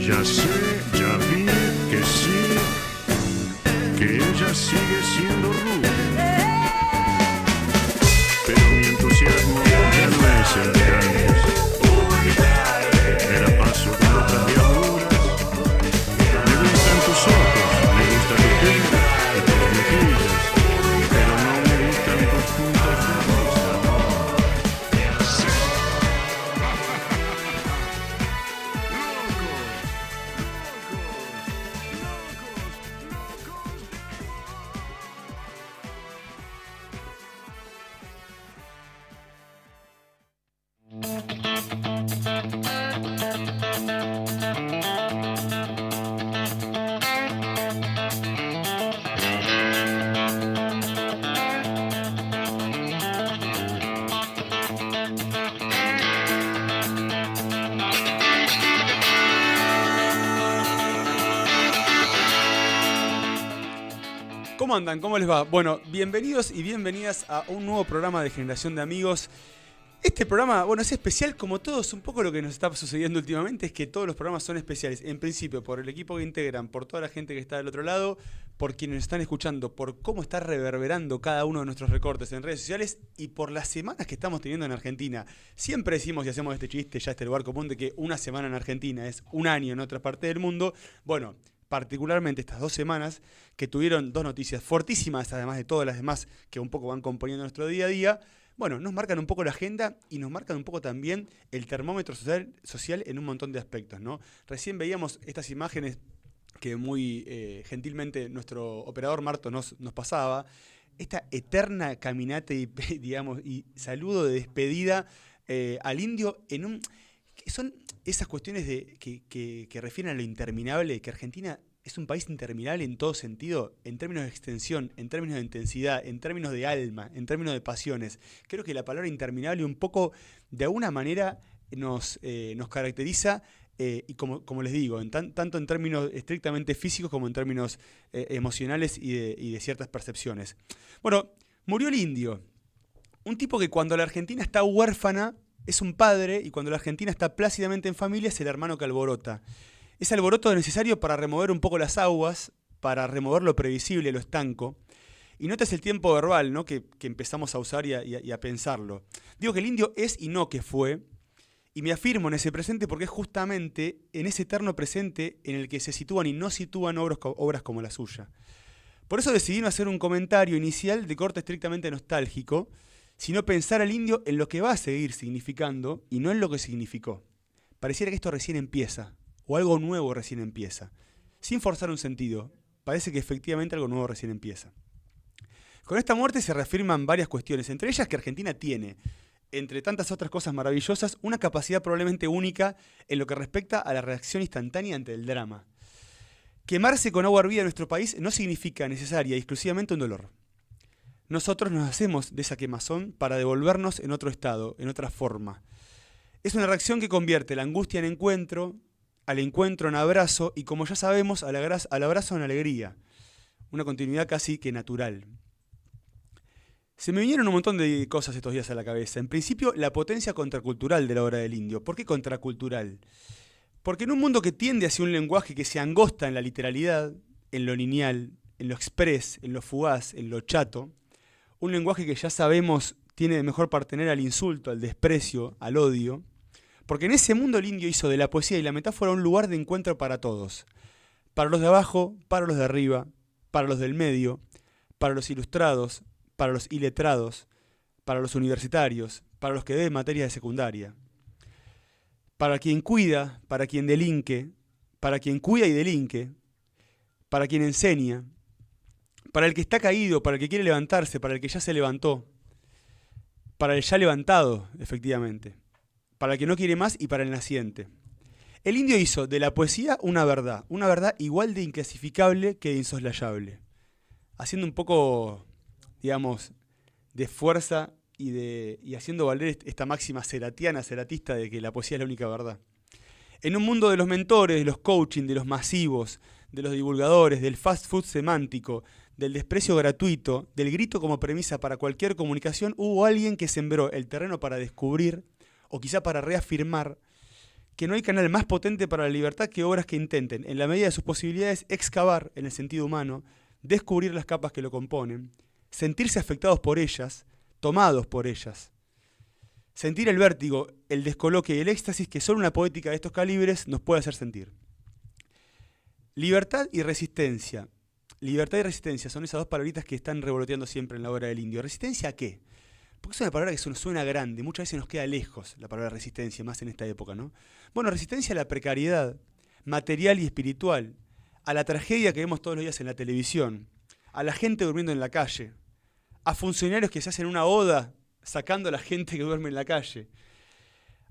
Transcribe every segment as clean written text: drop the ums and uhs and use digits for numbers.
Ya sé, ya vi que sí, que ella sigue siendo rubia. Pero mi entusiasmo ya no es el de antes. Me la paso con otras diabluras. Me gustan tus ojos, me gusta tu piel y tus mejillas, pero no me gustan tus puntos de vista. ¿Cómo andan? ¿Cómo les va? Bueno, bienvenidos y bienvenidas a un nuevo programa de Generación de Amigos. Este programa, bueno, es especial como todos. Un poco lo que nos está sucediendo últimamente es que todos los programas son especiales. En principio, por el equipo que integran, por toda la gente que está del otro lado, por quienes nos están escuchando, por cómo está reverberando cada uno de nuestros recortes en redes sociales y por las semanas que estamos teniendo en Argentina. Siempre decimos y hacemos este chiste, ya este lugar común, de que una semana en Argentina es un año en otra parte del mundo. Bueno, particularmente estas 2 semanas que tuvieron 2 noticias fortísimas, además de todas las demás que un poco van componiendo nuestro día a día, bueno, nos marcan un poco la agenda y nos marcan un poco también el termómetro social en un montón de aspectos, ¿no? Recién veíamos estas imágenes que muy gentilmente nuestro operador Marto nos pasaba, esta eterna caminata y, digamos, y saludo de despedida al indio en un... Son esas cuestiones que refieren a lo interminable, que Argentina es un país interminable en todo sentido, en términos de extensión, en términos de intensidad, en términos de alma, en términos de pasiones. Creo que la palabra interminable un poco, de alguna manera, nos caracteriza, y como les digo, tanto en términos estrictamente físicos como en términos emocionales y de ciertas percepciones. Bueno, murió el indio, un tipo que cuando la Argentina está huérfana, es un padre, y cuando la Argentina está plácidamente en familia es el hermano que alborota. Ese alboroto necesario para remover un poco las aguas, para remover lo previsible, lo estanco. Y notas el tiempo verbal, ¿no? que empezamos a usar y a pensarlo. Digo que el indio es y no que fue, y me afirmo en ese presente porque es justamente en ese eterno presente en el que se sitúan y no sitúan obras como la suya. Por eso decidí no hacer un comentario inicial de corte estrictamente nostálgico, sino pensar al indio en lo que va a seguir significando y no en lo que significó. Pareciera que esto recién empieza, o algo nuevo recién empieza. Sin forzar un sentido, parece que efectivamente algo nuevo recién empieza. Con esta muerte se reafirman varias cuestiones, entre ellas que Argentina tiene, entre tantas otras cosas maravillosas, una capacidad probablemente única en lo que respecta a la reacción instantánea ante el drama. Quemarse con agua hervida en nuestro país no significa necesaria y exclusivamente un dolor. Nosotros nos hacemos de esa quemazón para devolvernos en otro estado, en otra forma. Es una reacción que convierte la angustia en encuentro, al encuentro en abrazo y, como ya sabemos, al abrazo en alegría. Una continuidad casi que natural. Se me vinieron un montón de cosas estos días a la cabeza. En principio, la potencia contracultural de la obra del indio. ¿Por qué contracultural? Porque en un mundo que tiende hacia un lenguaje que se angosta en la literalidad, en lo lineal, en lo express, en lo fugaz, en lo chato, un lenguaje que ya sabemos tiene de mejor partener al insulto, al desprecio, al odio, porque en ese mundo el indio hizo de la poesía y la metáfora un lugar de encuentro para todos. Para los de abajo, para los de arriba, para los del medio, para los ilustrados, para los iletrados, para los universitarios, para los que deben materias de secundaria. Para quien cuida, para quien delinque, para quien cuida y delinque, para quien enseña, para el que está caído, para el que quiere levantarse, para el que ya se levantó, para el ya levantado, efectivamente, para el que no quiere más y para el naciente. El indio hizo de la poesía una verdad igual de inclasificable que de insoslayable, haciendo un poco, digamos, de fuerza y haciendo valer esta máxima ceratista de que la poesía es la única verdad. En un mundo de los mentores, de los coaching, de los masivos, de los divulgadores, del fast food semántico, del desprecio gratuito, del grito como premisa para cualquier comunicación, hubo alguien que sembró el terreno para descubrir, o quizá para reafirmar, que no hay canal más potente para la libertad que obras que intenten, en la medida de sus posibilidades, excavar, en el sentido humano, descubrir las capas que lo componen, sentirse afectados por ellas, tomados por ellas. Sentir el vértigo, el descoloque y el éxtasis que solo una poética de estos calibres nos puede hacer sentir. Libertad y resistencia. Libertad y resistencia son esas dos palabritas que están revoloteando siempre en la obra del indio. ¿Resistencia a qué? Porque es una palabra que nos suena grande, muchas veces nos queda lejos la palabra resistencia, más en esta época, ¿no? Bueno, resistencia a la precariedad material y espiritual, a la tragedia que vemos todos los días en la televisión, a la gente durmiendo en la calle, a funcionarios que se hacen una oda sacando a la gente que duerme en la calle,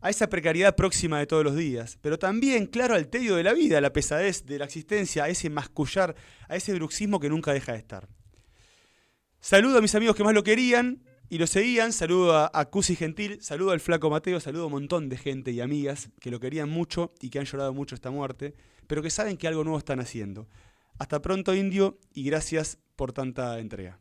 a esa precariedad próxima de todos los días, pero también, claro, al tedio de la vida, a la pesadez de la existencia, a ese mascullar, a ese bruxismo que nunca deja de estar. Saludo a mis amigos que más lo querían y lo seguían, saludo a Cusi Gentil, saludo al Flaco Mateo, saludo a un montón de gente y amigas que lo querían mucho y que han llorado mucho esta muerte, pero que saben que algo nuevo están haciendo. Hasta pronto, indio, y gracias por tanta entrega.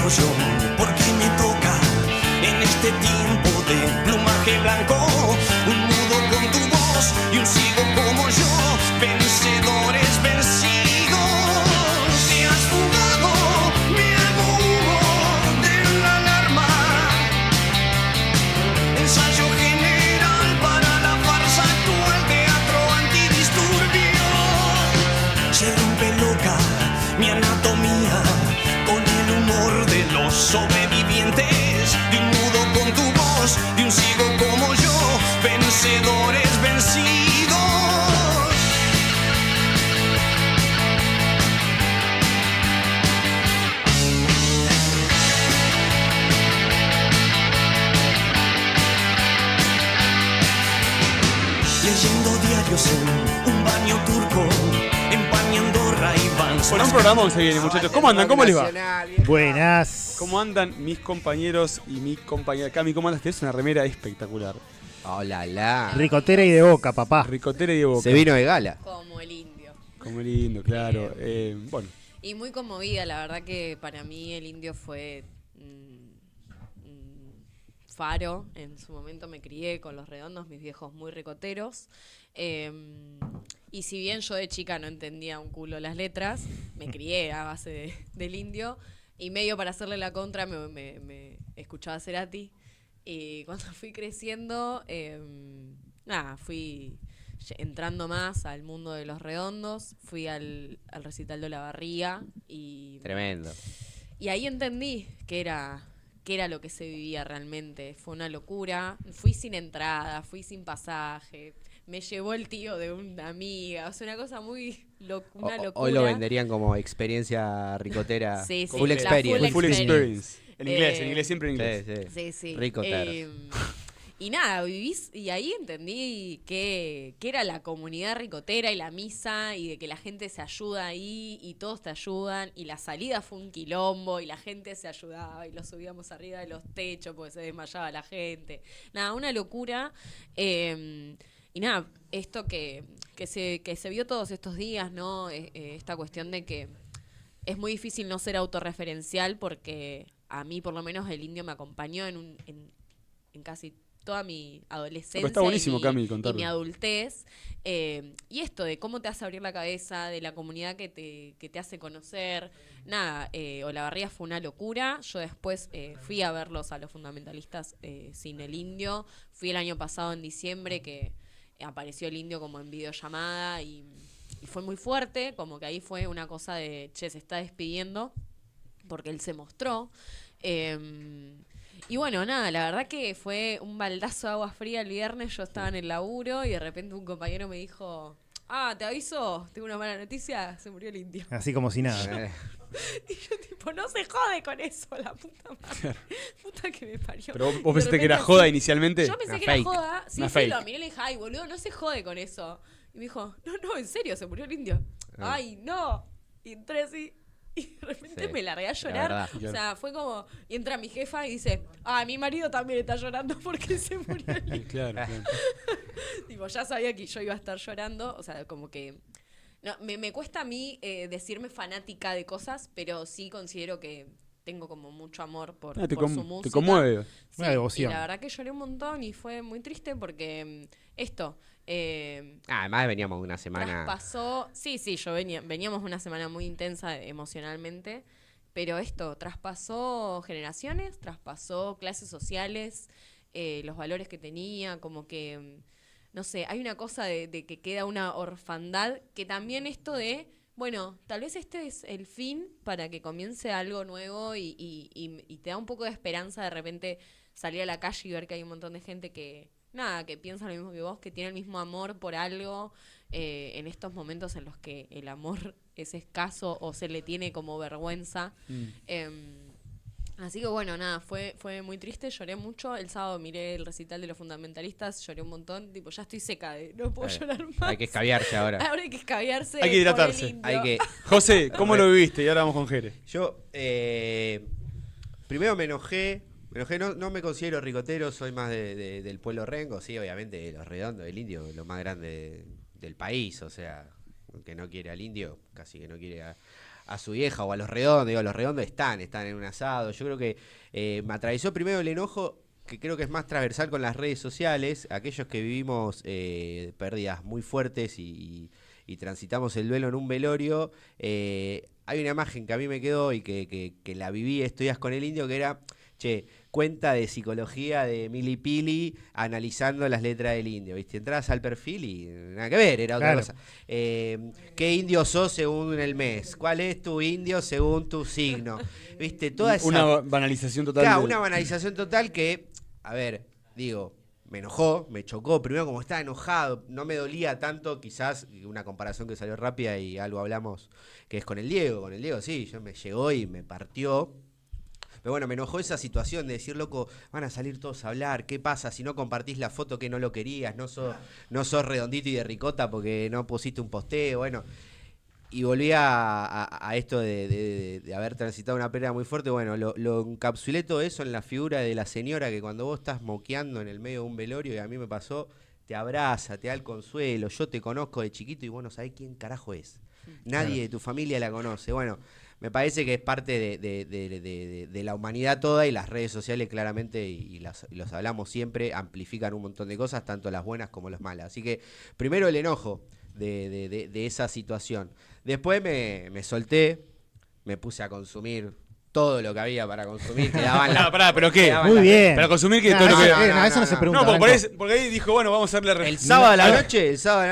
Yo, porque me toca en este tiempo de plumaje blanco, un mudo con tu voz y un ciego como yo, vencedores vencidos. Te has fugado, me hago humo de la alarma, ensayo general para la farsa actual, teatro antidisturbio. Se rompe loca mi anatomía con el humor de los sobrevivientes, de un mudo con tu voz, de un ciego como yo, vencedores vencidos. Leyendo diarios en un baño turco, empañando Ray-Bans. Bueno, un programa se viene, muchachos. ¿Cómo andan? ¿Cómo les va? Buenas. ¿Cómo andan mis compañeros y mi compañera? Cami, ¿cómo andas? Tienes una remera espectacular. Oh, la. Ricotera y de Boca, papá. Ricotera y de Boca. Se vino de gala. Como el indio. Como lindo, claro. Bueno, Y muy conmovida, la verdad que para mí el indio fue faro. En su momento me crié con Los Redondos, mis viejos muy ricoteros. Y si bien yo de chica no entendía un culo las letras, me crié a base del indio. Y medio para hacerle la contra me escuchaba Cerati. Y cuando fui creciendo, fui entrando más al mundo de Los Redondos. Fui al recital de Olavarría. Tremendo. Y ahí entendí que era lo que se vivía realmente. Fue una locura. Fui sin entrada, fui sin pasaje. Me llevó el tío de una amiga. O sea, una cosa muy una locura. Hoy lo venderían como experiencia ricotera. Sí, full la experience. full experience. En inglés, siempre en inglés. Sí. Ricoteros. Y nada, vivís, y ahí entendí que era la comunidad ricotera y la misa, y de que la gente se ayuda ahí, y todos te ayudan, y la salida fue un quilombo, y la gente se ayudaba, y lo subíamos arriba de los techos porque se desmayaba la gente. Nada, una locura. Y nada, esto que se vio todos estos días, ¿no? Esta cuestión de que es muy difícil no ser autorreferencial, porque a mí por lo menos el indio me acompañó en casi toda mi adolescencia. Pero está buenísimo, Cami, y contarlo. mi adultez. Y esto de cómo te hace abrir la cabeza, de la comunidad que te hace conocer. Nada, Olavarría fue una locura. Yo después fui a verlos a los fundamentalistas sin el indio. Fui el año pasado en diciembre que apareció el indio como en videollamada y fue muy fuerte, como que ahí fue una cosa de, che, se está despidiendo, porque él se mostró. Y bueno, nada, la verdad que fue un baldazo de agua fría el viernes. Yo estaba en el laburo y de repente un compañero me dijo, te aviso, tengo una mala noticia, se murió el indio. Así como si nada. Y yo tipo, no se jode con eso, la puta madre. Puta que me parió. Pero vos De pensaste que era repente joda así, inicialmente. Yo pensé Una que fake. era joda. Sí, Una sí, fake. lo miré y le dije, ay, boludo, no se jode con eso. Y me dijo, no, en serio, se murió el indio. Ay, no. Y entré así. Y de repente Sí, me largué a la llorar. verdad. O sea, fue como... Y entra mi jefa y dice, mi marido también está llorando porque se murió el indio. Claro. Tipo, ya sabía que yo iba a estar llorando. O sea, como que... No, me cuesta a mí decirme fanática de cosas, pero sí considero que tengo como mucho amor por su música. Te conmueve. Sí, Una devoción. Y la verdad que lloré un montón y fue muy triste porque Además veníamos de una semana. traspasó. Sí, veníamos una semana muy intensa emocionalmente, pero esto traspasó generaciones, traspasó clases sociales, los valores que tenía, como que, no sé, hay una cosa de que queda una orfandad, que también esto de, bueno, tal vez este es el fin para que comience algo nuevo y te da un poco de esperanza de repente salir a la calle y ver que hay un montón de gente que piensa lo mismo que vos, que tiene el mismo amor por algo, en estos momentos en los que el amor es escaso o se le tiene como vergüenza. Así que bueno, nada, fue muy triste, lloré mucho. El sábado miré el recital de los fundamentalistas, lloré un montón, tipo, ya estoy seca, no puedo llorar más. Hay que escabiarse ahora. Ahora hay que escabiarse. Hay que hidratarse. por el indio. Hay que. José, ¿cómo lo viviste? Y ahora vamos con Jere. Yo, primero me enojé, no me considero ricotero, soy más del pueblo rengo, sí, obviamente, Los Redondos, el indio, lo más grande del país, o sea, que no quiere al indio, casi que no quiere a su vieja o a Los Redondos, digo, Los Redondos están en un asado, yo creo que me atravesó primero el enojo, que creo que es más transversal con las redes sociales, aquellos que vivimos pérdidas muy fuertes y transitamos el duelo en un velorio, hay una imagen que a mí me quedó y que la viví estos días con el indio, que era, cuenta de psicología de Milipili analizando las letras del indio, ¿viste? Entrabas al perfil y nada que ver, era otra cosa. ¿Qué indio sos según el mes? ¿Cuál es tu indio según tu signo? ¿Viste? Toda esa... Una banalización total. Claro, una banalización total que, a ver, digo, me enojó, me chocó. Primero, como estaba enojado, no me dolía tanto, quizás una comparación que salió rápida y algo hablamos, que es con el Diego. Con el Diego, sí, me llegó y me partió. Pero bueno, me enojó esa situación de decir, loco, van a salir todos a hablar, ¿qué pasa si no compartís la foto que no lo querías? No sos redondito y de ricota porque no pusiste un posteo, bueno. Y volví a esto de haber transitado una pérdida muy fuerte. Bueno, lo encapsulé todo eso en la figura de la señora que cuando vos estás moqueando en el medio de un velorio, y a mí me pasó, te abraza, te da el consuelo. Yo te conozco de chiquito y vos no sabés quién carajo es. Nadie de tu familia la conoce. Bueno, me parece que es parte de la humanidad toda, y las redes sociales claramente, y los hablamos siempre, amplifican un montón de cosas, tanto las buenas como las malas. Así que primero el enojo de esa situación. Después me solté, me puse a consumir todo lo que había para consumir. Quedaban Pará, ¿pero qué? Muy bien. Para consumir que No, todo lo que... eso no se pregunta. No, Branco. porque ahí dijo, bueno, vamos a hacerle... El sábado a la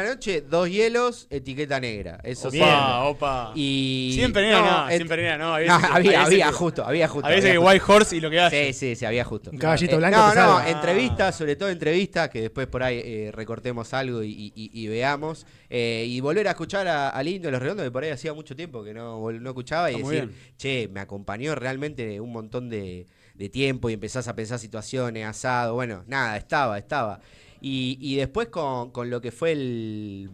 noche, 2 hielos, etiqueta negra. Eso sí. Opa. Y Siempre negra, siempre negra, no. Había justo. A veces que White Horse y lo que hace. Sí, había justo. Un caballito blanco No, te salva. entrevistas, sobre todo entrevistas, que después por ahí recortemos algo y veamos. Y volver a escuchar al Indio Los Redondos, que por ahí hacía mucho tiempo que no escuchaba, y Está muy decir, bien. che, me acompañó realmente un montón de tiempo, y empezás a pensar situaciones, asado, bueno, nada, estaba. Y después con lo que fue el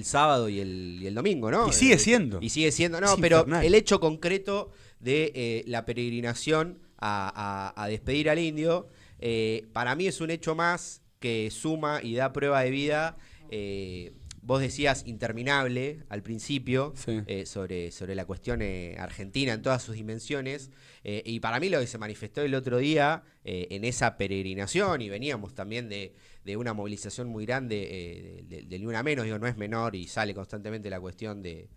sábado y el domingo, ¿no? Y sigue siendo. No, Es pero infernal. el hecho concreto de la peregrinación a despedir al Indio, para mí es un hecho más que suma y da prueba de vida. Vos decías interminable al principio, Sí. sobre la cuestión argentina en todas sus dimensiones, y para mí lo que se manifestó el otro día en esa peregrinación, y veníamos también de una movilización muy grande del Ni Una Menos, digo, no es menor, y sale constantemente la cuestión de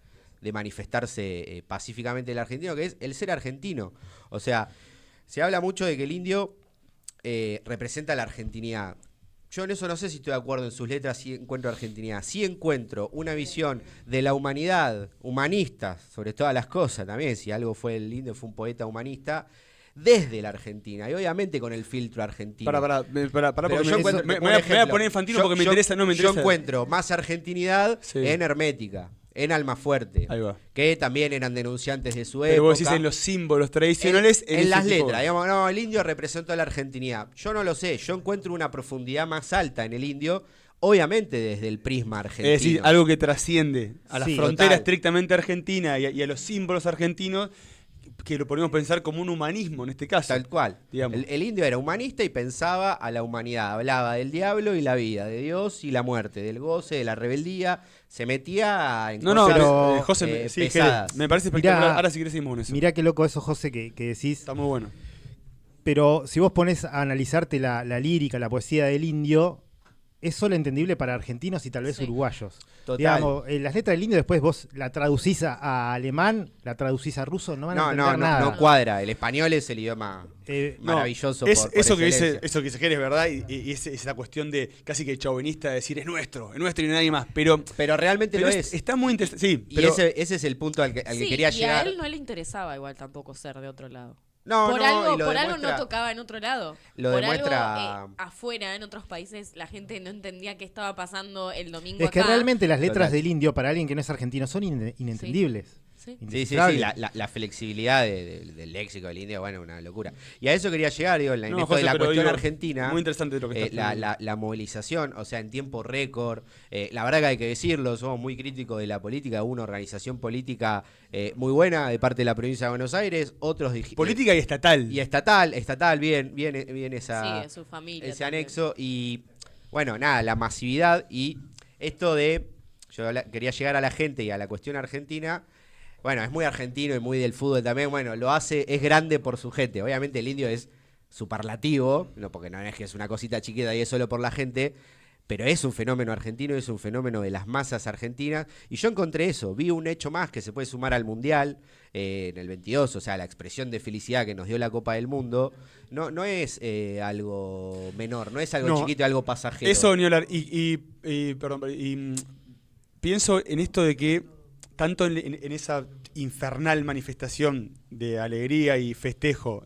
manifestarse pacíficamente el argentino, que es el ser argentino. O sea, se habla mucho de que el indio representa la argentinidad. Yo en eso no sé si estoy de acuerdo en sus letras, si encuentro argentinidad. Sí encuentro una visión de la humanidad, humanista, sobre todas las cosas también. Si algo fue el indio, fue un poeta humanista, desde la Argentina. Y obviamente con el filtro argentino. Pará, Pero porque yo encuentro, me por voy a ejemplo, poner infantino yo- porque me yo- interesa, no me interesa. Yo encuentro más argentinidad Sí. en Hermética, en Almafuerte, Ahí va. que también eran denunciantes de su Pero época. vos decís en los símbolos tradicionales. En ese las tipo- letras, digamos, no, el indio representó la argentinidad. Yo no lo sé, yo encuentro una profundidad más alta en el indio, obviamente desde el prisma argentino. Es decir, algo que trasciende a la Sí, frontera total. estrictamente argentina y a los símbolos argentinos, que lo podemos pensar como un humanismo en este caso. Tal cual. Digamos. El indio era humanista y pensaba a la humanidad. Hablaba del diablo y la vida, de Dios y la muerte, del goce, de la rebeldía. Se metía en No, cosas pero, José, sí, pesadas. Jere, me parece espectacular. Mirá, Ahora si querés seguimos con eso. Mirá qué loco eso, José, que decís. Está muy bueno. Pero si vos pones a analizarte la lírica, la poesía del indio, es solo entendible para argentinos y tal vez Sí. uruguayos. Total. Digamos, las letras del indio después vos la traducís a alemán, la traducís a ruso, no van a No, entender nada. no cuadra. El español es el idioma No, maravilloso. es, por eso que excelencia. dice Jere es verdad, y es esa cuestión de casi que chauvinista de decir es nuestro y nadie más. Pero Pero realmente lo es. está muy interesante. Sí, Y pero ese es el punto al que Sí, quería y llegar. a él no le interesaba igual tampoco ser de otro lado. No, por no, algo, y lo por algo demuestra- no tocaba en otro lado. lo por demuestra- algo afuera, en otros países, la gente no entendía qué estaba pasando el domingo Es que acá. realmente las letras Total. del indio para alguien que no es argentino son inentendibles. Sí. Sí, Indescifrables. la flexibilidad del léxico del indio, bueno, una locura. Y a eso quería llegar, digo, en No, esto José, de la pero cuestión digo, argentina. muy interesante lo que estás la movilización, o sea, en tiempo récord. La verdad que hay que decirlo, somos muy críticos de la política. Hubo una organización política muy buena de parte de la provincia de Buenos Aires, otros política y estatal. y estatal, bien esa, Sí, de su familia ese también. anexo. Y bueno, nada, la masividad y esto de, quería llegar a la gente y a la cuestión argentina. Bueno, es muy argentino y muy del fútbol también. Bueno, lo hace, es grande por su gente. Obviamente el indio es superlativo, no, porque no es que es una cosita chiquita y es solo por la gente, pero es un fenómeno argentino, es un fenómeno de las masas argentinas. Y yo encontré eso, vi un hecho más que se puede sumar al Mundial en el 22, o sea, la expresión de felicidad que nos dio la Copa del Mundo, no es algo menor, no es algo No, chiquito, algo pasajero. Eso, ni hablar. Pienso en esto de que, tanto en esa infernal manifestación de alegría y festejo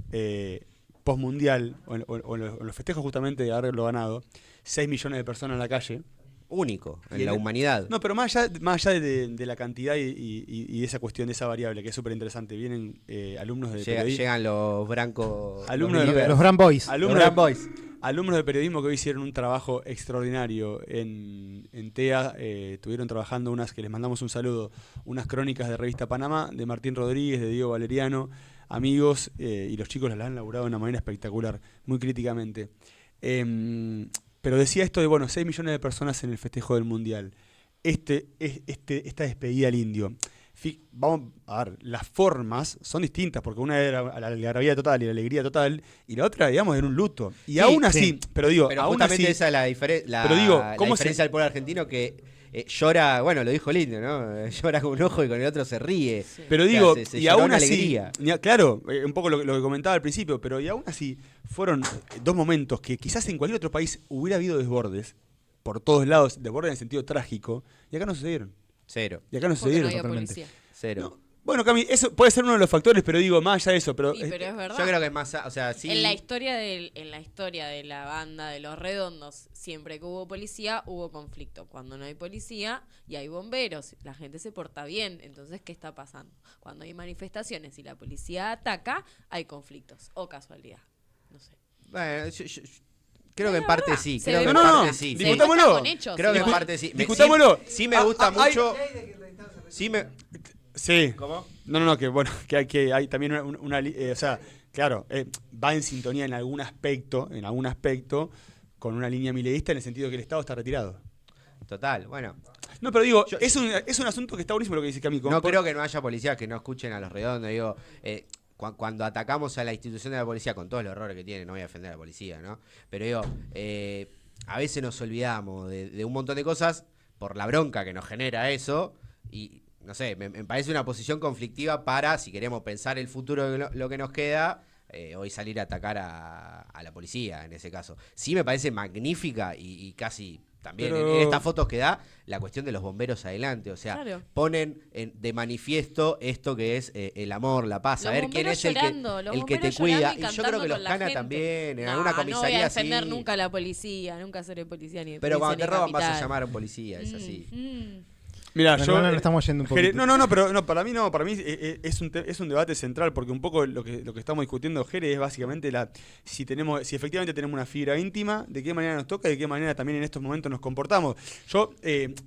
postmundial, o en los festejos justamente de haberlo ganado, 6 millones de personas en la calle, único Y en la el- humanidad. No, pero más allá de la cantidad y de esa cuestión, de esa variable, que es súper interesante, vienen alumnos de periodismo. Llegan los brancos. Alumnos los de- Believers. Los Brand Boys. Alumnos Los de, Brand Boys. alumnos de periodismo que hoy hicieron un trabajo extraordinario en TEA. Estuvieron trabajando unas, que les mandamos un saludo, unas crónicas de Revista Panamá, de Martín Rodríguez, de Diego Valeriano, amigos, y los chicos las han laburado de una manera espectacular, muy críticamente. Pero decía esto de, bueno, 6 millones de personas en el festejo del Mundial. Esta despedida al indio. Vamos a ver, las formas son distintas, porque una era la algarabía total y la alegría total, y la otra, digamos, era un luto. Y Sí, aún así, sí. pero digo, Pero aún justamente así, esa es Pero digo, la ¿cómo diferencia del pueblo argentino que llora, bueno, lo dijo el indio, ¿no? Llora con un ojo y con el otro se ríe. pero O sea, digo, se y lloró aún una así, alegría. claro, un poco lo que comentaba al principio, pero y aún así fueron dos momentos que quizás en cualquier otro país hubiera habido desbordes, por todos lados, desbordes en el sentido trágico, y acá no sucedieron. Cero. Y acá no Porque no sucedieron. había totalmente. policía. Cero. No. Bueno, Cami, eso puede ser uno de los factores, pero digo, más allá de eso, pero, Sí, pero es verdad. Yo creo que es más, o sea, sí. En la historia de la banda de Los Redondos, siempre que hubo policía, hubo conflicto. Cuando no hay policía y hay bomberos, la gente se porta bien. Entonces, ¿qué está pasando? Cuando hay manifestaciones y la policía ataca, hay conflictos. O casualidad. No sé. Bueno, yo creo que en parte sí. Se Creo ve que en No, no, parte no, sí. Se discutámoslo. demuestra con hechos. Creo que en igual. parte sí. Discutámoslo. Sí me gusta hay- mucho. Sí me. Sí. ¿Cómo? No, que bueno, que hay también o sea, claro, va en sintonía en algún aspecto, con una línea mileísta en el sentido de que el Estado está retirado. Total, bueno. No, pero digo, Yo- es un asunto que está buenísimo lo que dice Cami. No creo que no haya policías que no escuchen a Los Redondos. Digo, cuando atacamos a la institución de la policía, con todos los errores que tiene, no voy a defender a la policía, ¿no? Pero digo, a veces nos olvidamos de un montón de cosas por la bronca que nos genera eso. Y no sé, me parece una posición conflictiva para, si queremos pensar el futuro de lo que nos queda, hoy salir a atacar a la policía en ese caso. Sí me parece magnífica y casi también Pero- en estas fotos que da la cuestión de los bomberos adelante. O sea, Claro. ponen de manifiesto esto que es el amor, la paz, Los saber quién bomberos es el llorando, los que te bomberos cuida. llorando Y yo creo cantando que los con la Cana gente. también, en No, alguna no voy a comisaría defender sí. nunca a la policía, nunca seré policía ni de Pero cuando provincia te ni roban vas a capital. llamar a un policía, es así. Mira, No, estamos yendo un poquito. No, para mí no, para mí es un debate central, porque un poco lo que estamos discutiendo, Jere, es básicamente si efectivamente tenemos una fibra íntima, de qué manera nos toca y de qué manera también en estos momentos nos comportamos. Yo,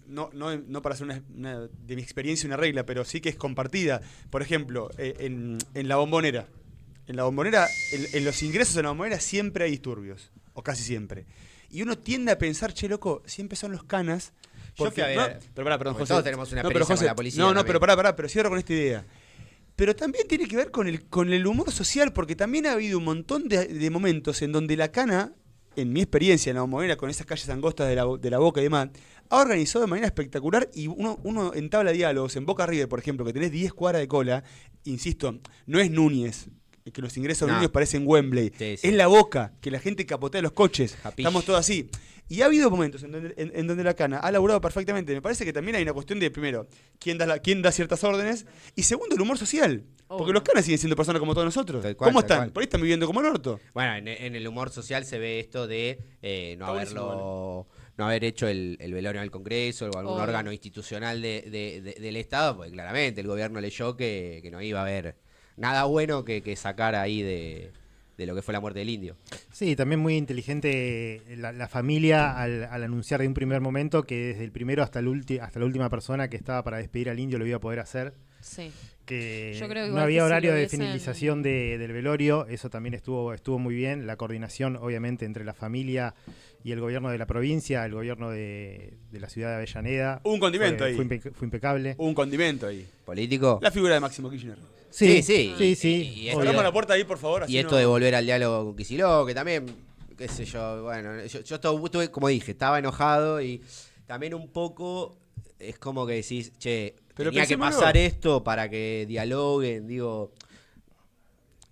no para hacer una de mi experiencia una regla, pero sí que es compartida. Por ejemplo, en la bombonera. En la bombonera, en los ingresos en la bombonera siempre hay disturbios, o casi siempre. Y uno tiende a pensar, che, loco, siempre son los canas. Yo fui a ver- No, pero pará, perdón, porque José. todos tenemos una No, pero experiencia con José, la policía No, también. pero pará, pero cierro con esta idea. Pero también tiene que ver con el humor social, porque también ha habido un montón de momentos en donde la cana, en mi experiencia en la bombonera, con esas calles angostas de la Boca y demás, ha organizado de manera espectacular y uno entabla diálogos en Boca River, por ejemplo, que tenés 10 cuadras de cola, insisto, no es Núñez, que los ingresos No. a Núñez parecen Wembley, Sí, sí. es la Boca, que la gente capotea los coches, Japish. estamos todos así. Y ha habido momentos en donde la cana ha laburado perfectamente. Me parece que también hay una cuestión de, primero, quién da ciertas órdenes, y segundo, el humor social. Porque Obvio. los canas siguen siendo personas como todos nosotros. Tal cual, ¿Cómo tal están? cual. Por ahí están viviendo como el orto. Bueno, en el humor social se ve esto de no buenísimo, haber hecho el velorio al Congreso o algún Obvio. órgano institucional del Estado, porque claramente el gobierno leyó que no iba a haber nada bueno que sacar ahí de lo que fue la muerte del indio. Sí, también muy inteligente la familia al anunciar de un primer momento que desde el primero hasta la última persona que estaba para despedir al indio lo iba a poder hacer. Sí. Que Yo creo que no igual había que si horario lo de hubiesen- finalización del velorio, eso también estuvo muy bien. La coordinación, obviamente, entre la familia y el gobierno de la provincia, el gobierno de la ciudad de Avellaneda. Hubo un condimento ahí. Fue impecable. Hubo un condimento ahí. ¿Político? La figura de Máximo Kirchner. Sí. sí. Y esto- obvio. Cerramos la puerta ahí, por favor. así Y esto no- de volver al diálogo con Kicillof, que también, qué sé yo, bueno, yo estuve, como dije, estaba enojado y también un poco es como que decís, che, Pero tenía que pensémoslo. pasar esto para que dialoguen, digo.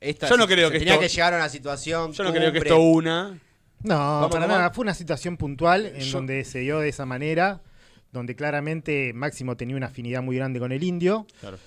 Yo no creo que tenía esto- que llegar a una situación. Yo no creo que cumbre. esto una. No, ¿Cómo, para cómo? nada. Fue una situación puntual en Yo- donde se dio de esa manera, donde claramente Máximo tenía una afinidad muy grande con el indio. Claro.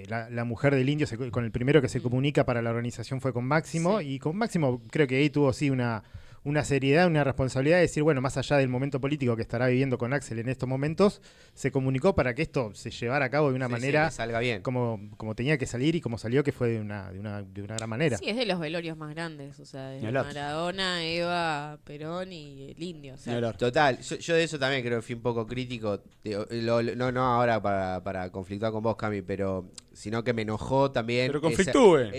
La mujer del indio, con el primero que se comunica para la organización fue con Máximo, Sí. y con Máximo creo que ahí tuvo sí una una seriedad, una responsabilidad de decir, bueno, más allá del momento político que estará viviendo con Axel en estos momentos, se comunicó para que esto se llevara a cabo de una manera que salga bien. como tenía que salir y como salió, que fue de una gran manera. Sí, es de los velorios más grandes, o sea, Ni de hablar. Maradona, Eva, Perón y el Indio. O sea, Ni hablar. Total, yo de eso también creo que fui un poco crítico. No ahora para conflictuar con vos, Cami, pero sino que me enojó también. Pero conflictúe.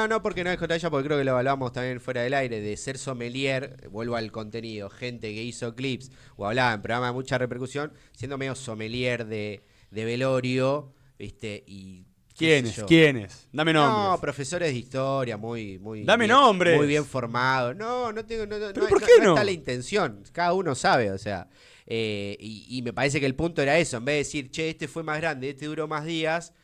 No, porque no es contra ella, porque creo que lo evaluamos también fuera del aire, de ser sommelier, vuelvo al contenido, gente que hizo clips o hablaba en programas de mucha repercusión, siendo medio sommelier de velorio, ¿viste? Y ¿Quiénes? Dame nombres. no, profesores de historia, muy Dame bien, nombres. muy bien formados. No tengo, ¿Pero por qué no? está la intención. Cada uno sabe, o sea. Y me parece que el punto era eso. En vez de decir, che, este fue más grande, este duró más días,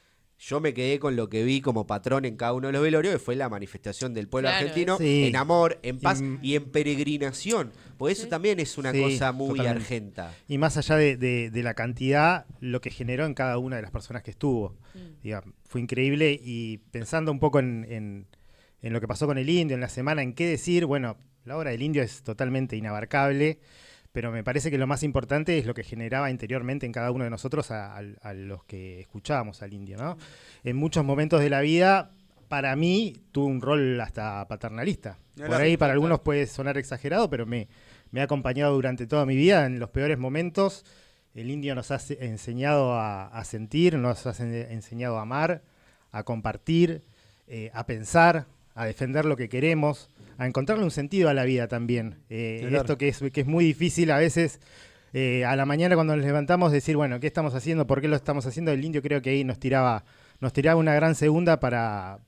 yo me quedé con lo que vi como patrón en cada uno de los velorios, que fue la manifestación del pueblo Claro, argentino sí. en amor, en paz y en peregrinación. Porque eso también es una Sí, cosa muy totalmente. argenta. Y más allá de la cantidad, lo que generó en cada una de las personas que estuvo. Digamos, fue increíble y pensando un poco en lo que pasó con el Indio en la semana, en qué decir, bueno, la obra del Indio es totalmente inabarcable, pero me parece que lo más importante es lo que generaba interiormente en cada uno de nosotros a los que escuchábamos al Indio, ¿no? En muchos momentos de la vida, para mí, tuvo un rol hasta paternalista. Por ahí para algunos puede sonar exagerado, pero me ha acompañado durante toda mi vida en los peores momentos. El Indio nos ha enseñado a sentir, nos ha enseñado a amar, a compartir, a pensar, a defender lo que queremos, a encontrarle un sentido a la vida también. Esto que es muy difícil a veces, a la mañana cuando nos levantamos, decir, bueno, ¿qué estamos haciendo? ¿Por qué lo estamos haciendo? El Indio creo que ahí nos tiraba una gran segunda para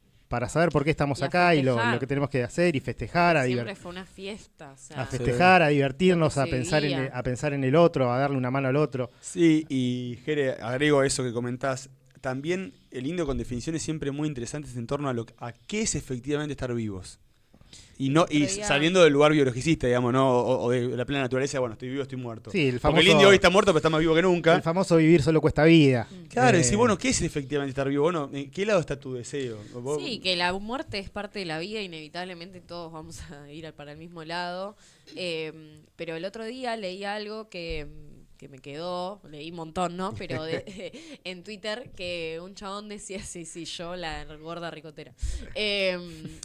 saber por qué estamos Y a acá y lo festejar. que tenemos que hacer y festejar, siempre fue una fiesta. O sea, a festejar, a divertirnos, lo a que pensar seguía. a pensar en el otro, a darle una mano al otro. Sí, y Jere, agrego a eso que comentás. También el Indio con definiciones siempre muy interesantes en torno a qué es efectivamente estar vivos. Y Otro día- saliendo del lugar biologicista, digamos, ¿no? O de la plena naturaleza, bueno, estoy vivo, estoy muerto. Sí, el Porque el famoso- Indio hoy está muerto, pero está más vivo que nunca. El famoso vivir solo cuesta vida. Claro, y Eh, decir, bueno, ¿qué es efectivamente estar vivo? Bueno, ¿en qué lado está tu deseo? Vos- Sí, que la muerte es parte de la vida, inevitablemente todos vamos a ir para el mismo lado. Pero el otro día leí algo que me quedó, leí un montón, ¿no? Pero en Twitter, que un chabón decía, sí, yo, la gorda ricotera,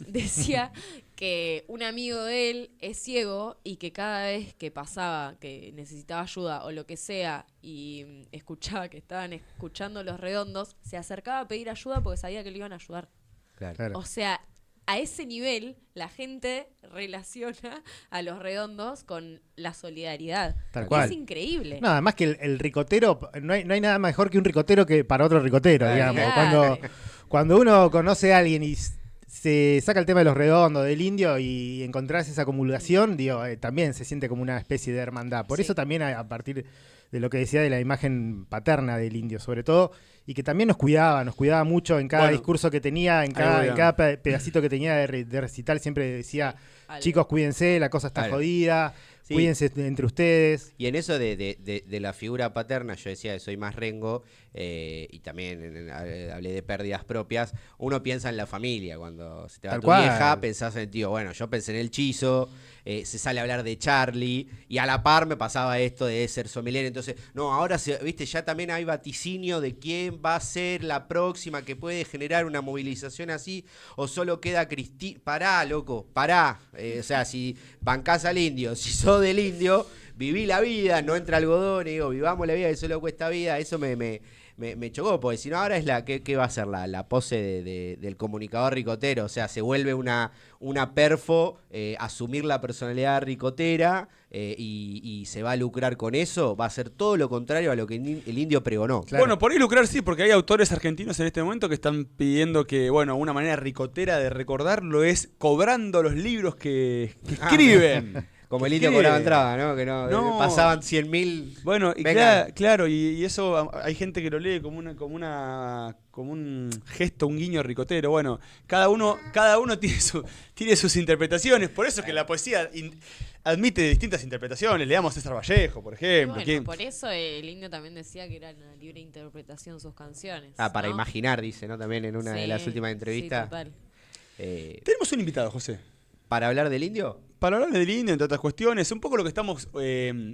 decía que un amigo de él es ciego y que cada vez que pasaba, que necesitaba ayuda o lo que sea, y escuchaba que estaban escuchando Los Redondos, se acercaba a pedir ayuda porque sabía que le iban a ayudar. Claro. O sea, a ese nivel la gente relaciona a Los Redondos con la solidaridad. Tal Y cual. es increíble. No, además que el ricotero, no hay nada mejor que un ricotero que para otro ricotero, Claro. digamos. Claro. Cuando uno conoce a alguien y se saca el tema de Los Redondos, del Indio, y encontrás esa acumulación, digo, también se siente como una especie de hermandad. Por Sí. eso también a partir de lo que decía de la imagen paterna del Indio, sobre todo, y que también nos cuidaba mucho en cada Bueno, discurso que tenía, en ahí voy cada pedacito que tenía de recital, siempre decía, Algo. chicos, cuídense, la cosa está Claro. jodida, Sí. cuídense entre ustedes. Y en eso de la figura paterna, yo decía que soy más rengo, y también hablé de pérdidas propias, uno piensa en la familia, cuando se te va Tal tu cual. vieja, pensás en el tío, bueno, yo pensé en el Chizo, se sale a hablar de Charlie, y a la par me pasaba esto de ser sommelier, entonces, no, ahora, viste, ya también hay vaticinio de quién va a ser la próxima que puede generar una movilización así, o solo queda Cristina, pará, loco, pará, o sea, si bancás al Indio, si sos del Indio, viví la vida, no entra algodón, y digo, vivamos la vida que solo cuesta vida, eso me chocó, porque si no ahora es ¿qué va a ser? La pose del comunicador ricotero, o sea, se vuelve una perfo, asumir la personalidad ricotera, y se va a lucrar con eso, va a ser todo lo contrario a lo que el Indio pregonó. Claro. Bueno, por ahí lucrar sí, porque hay autores argentinos en este momento que están pidiendo que, bueno, una manera ricotera de recordarlo es cobrando los libros que escriben. Como el Indio ¿Qué? cobraba entrada, ¿no? Que no, No. pasaban 100.000. Bueno, y Venga. claro, y eso hay gente que lo lee como un gesto, un guiño ricotero. Bueno, cada uno tiene sus interpretaciones, por eso es que la poesía admite distintas interpretaciones. Leamos César Vallejo, por Y ejemplo. bueno, ¿Quién? por eso el Indio también decía que era una libre interpretación sus canciones. Para ¿no? imaginar, dice, ¿no? También en una de Sí, las últimas sí, entrevistas. total. Tenemos un invitado, José. Para hablar del Indio. para hablar del indio, entre otras cuestiones, un poco lo que estamos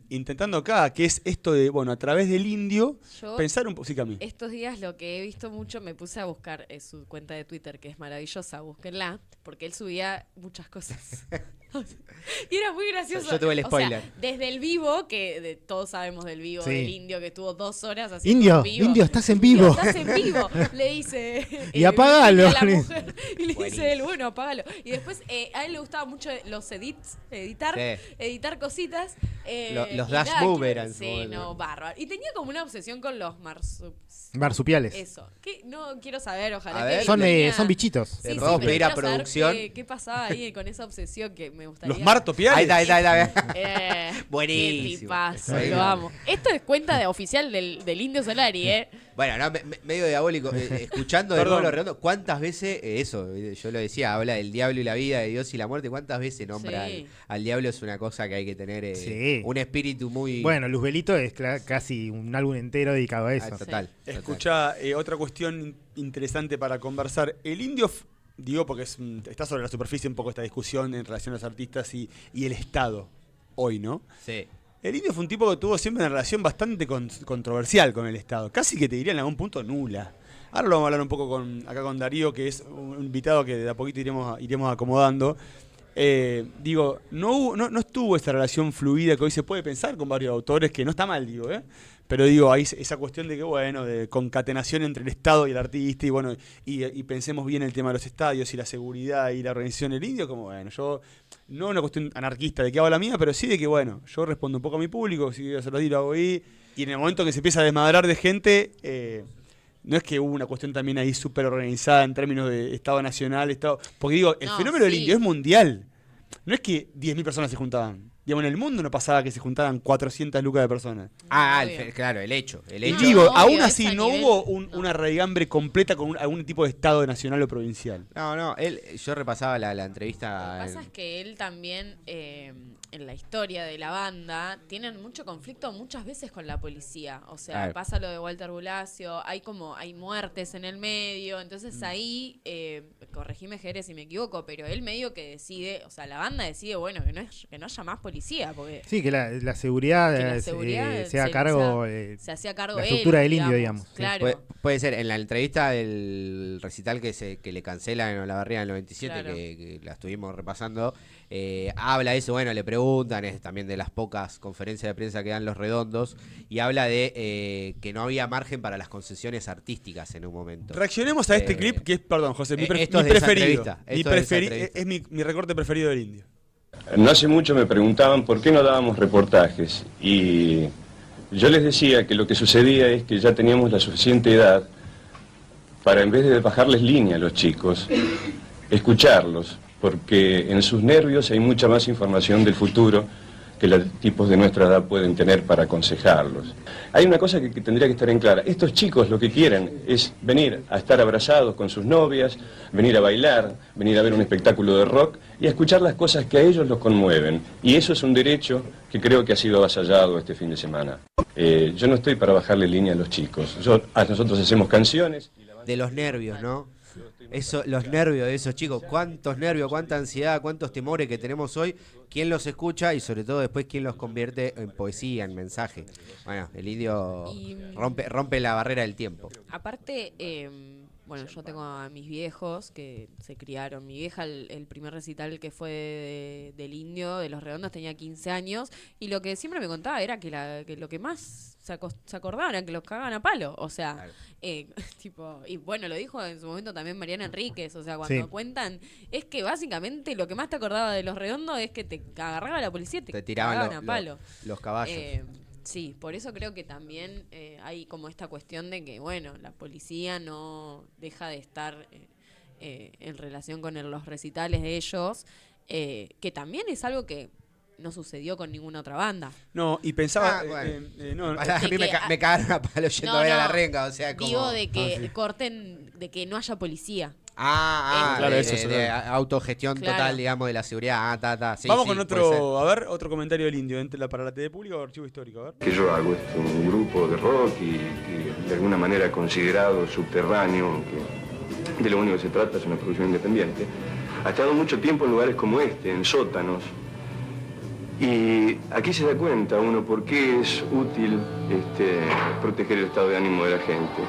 intentando acá, que es esto de, bueno, a través del indio, Yo, pensar un poco. Sí, Cami. estos días lo que he visto mucho, me puse a buscar su cuenta de Twitter, que es maravillosa, búsquenla, porque él subía muchas cosas. Y era muy gracioso. Yo tuve el O spoiler. sea, desde el vivo, que todos sabemos del vivo Sí. del indio, que estuvo 2 horas haciendo Indio, un vivo. Indio, estás en Indio, vivo. estás en vivo, le dice. Y apágalo. a la mujer, y le Buenísimo. dice él, bueno, apágalo. Y después a él le gustaba mucho los edits, editar cositas. Los y dash nada, move que- eran, Sí, bueno. no, bárbaro. Y tenía como una obsesión con los Marsupiales. Eso. Que no quiero saber, ojalá A que ver. Son bichitos. Sí, ¿Le sí, podemos pero pedir a quiero saber producción? ¿Qué pasaba ahí con esa obsesión que me gustaría? Los martopiales. Ahí está. Buenísimo. Buenísimo. Qué tipazo, Está lo bien. amo. Esto es cuenta de oficial del Indio Solari, ¿eh? Bueno, no, medio diabólico. Escuchando de Perdón. nuevo lo redondo, ¿cuántas veces yo lo decía, habla del diablo y la vida, de Dios y la muerte? ¿Cuántas veces nombra Sí. al diablo? Es una cosa que hay que tener Sí. un espíritu muy... Bueno, Luzbelito es casi un álbum entero dedicado a eso. total. Escucha, otra cuestión interesante para conversar. El indio, digo porque está sobre la superficie un poco esta discusión en relación a los artistas y el Estado hoy, ¿no? Sí. El indio fue un tipo que tuvo siempre una relación bastante controversial con el Estado, casi que te diría en algún punto nula. Ahora lo vamos a hablar un poco acá con Darío, que es un invitado que de a poquito iremos acomodando. No estuvo esa relación fluida que hoy se puede pensar con varios autores, que no está mal, pero hay esa cuestión de que, bueno, de concatenación entre el Estado y el artista, y bueno, y pensemos bien el tema de los estadios y la seguridad y la organización del indio, como, bueno, yo, no una cuestión anarquista de que hago la mía, pero sí de que, bueno, yo respondo un poco a mi público, si se los digo, hago ahí, y en el momento que se empieza a desmadrar de gente, no es que hubo una cuestión también ahí súper organizada en términos de Estado nacional, porque el No, fenómeno del sí. indio es mundial. No es que 10.000 personas se juntaban. Digamos, en el mundo no pasaba que se juntaran 400 lucas de personas. Obvio. Claro, el hecho. Y No, digo, obvio, aún es así a no nivel- hubo no. una raigambre completa con algún tipo de Estado nacional o provincial. No, yo repasaba la Lo que entrevista. pasa es que él también, en la historia de la banda, tienen mucho conflicto muchas veces con la policía. O sea, Claro. pasa lo de Walter Bulacio, hay muertes en el medio, entonces ahí, corregime Jerez si me equivoco, pero él medio que decide, o sea, la banda decide, bueno, que no haya más policía, porque Sí, que la seguridad, que la seguridad se haga cargo. se hacía cargo la él, estructura del indio, digamos. Sí. Claro. Puede ser, en la entrevista del recital que le cancelan en Olavarría en el 97, Claro. que la estuvimos repasando, habla de eso, bueno, le preguntan, es también de las pocas conferencias de prensa que dan los redondos, y habla de que no había margen para las concesiones artísticas en un momento. Reaccionemos a este clip que es, perdón, José, mi esto es de esa preferido. entrevista, esto es de esa entrevista. Es mi recorte preferido del indio. No hace mucho me preguntaban por qué no dábamos reportajes y yo les decía que lo que sucedía es que ya teníamos la suficiente edad para, en vez de bajarles línea a los chicos, escucharlos, porque en sus nervios hay mucha más información del futuro que los tipos de nuestra edad pueden tener para aconsejarlos. Hay una cosa que tendría que estar en clara. Estos chicos lo que quieren es venir a estar abrazados con sus novias, venir a bailar, venir a ver un espectáculo de rock y a escuchar las cosas que a ellos los conmueven. Y eso es un derecho que creo que ha sido avasallado este fin de semana. Yo no estoy para bajarle línea a los chicos. Nosotros hacemos canciones. De los nervios, ¿no? Eso, los nervios de esos chicos, cuántos nervios, cuánta ansiedad, cuántos temores que tenemos hoy, quién los escucha y sobre todo después quién los convierte en poesía, en mensaje. Bueno, el indio Y- rompe la barrera del tiempo. Aparte, bueno, yo tengo a mis viejos que se criaron. Mi vieja, el primer recital que fue del indio, de Los Redondos, tenía 15 años. Y lo que siempre me contaba era que lo que más se acordaban era que los cagaban a palo. O sea, Claro. tipo, y bueno, lo dijo en su momento también Mariana Enríquez. O sea, cuando Sí. cuentan, es que básicamente lo que más te acordaba de Los Redondos es que te agarraba la policía y Te tiraban cagaban a palo. los caballos. Sí, por eso creo que también hay como esta cuestión de que, bueno, la policía no deja de estar en relación con los recitales de ellos, que también es algo que no sucedió con ninguna otra banda. No, y pensaba... Ah, bueno. no, A de mí me, que- me cagaron a palo yendo No, a ver a la no, renga, o sea, como... Digo de que corten, de que no haya policía. Claro, eso es de verdad. autogestión Claro. total, digamos, de la seguridad. Sí, vamos sí, con puede ser. otro, a ver, otro comentario del indio, para la TV pública o archivo histórico, a ver. Que yo hago es un grupo de rock y de alguna manera considerado subterráneo, que de lo único que se trata es una producción independiente. Ha estado mucho tiempo en lugares como este, en sótanos, Y aquí se da cuenta uno por qué es útil proteger el estado de ánimo de la gente.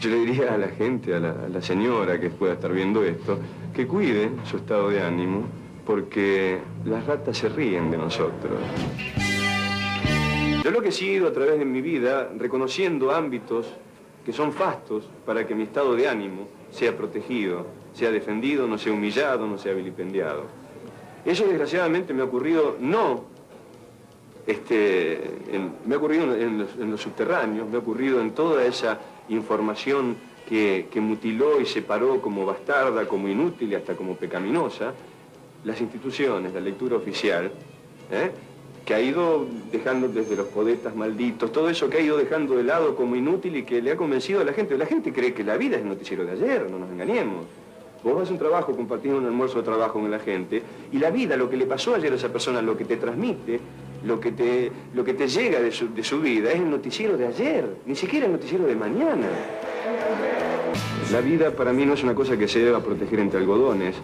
Yo le diría a la gente, a la señora que pueda estar viendo esto, que cuide su estado de ánimo, porque las ratas se ríen de nosotros. Yo lo que he sido a través de mi vida, reconociendo ámbitos que son fastos para que mi estado de ánimo sea protegido, sea defendido, no sea humillado, no sea vilipendiado. Eso desgraciadamente me ha ocurrido me ha ocurrido en los subterráneos, me ha ocurrido en toda esa información que mutiló y separó como bastarda, como inútil y hasta como pecaminosa las instituciones, la lectura oficial, que ha ido dejando desde los poetas malditos, todo eso que ha ido dejando de lado como inútil y que le ha convencido a la gente. La gente cree que la vida es el noticiero de ayer, no nos engañemos. Vos vas a un trabajo, compartís un almuerzo de trabajo con la gente, y la vida, lo que le pasó ayer a esa persona, lo que te transmite, lo que te llega de su vida, es el noticiero de ayer, ni siquiera el noticiero de mañana. La vida para mí no es una cosa que se deba proteger entre algodones.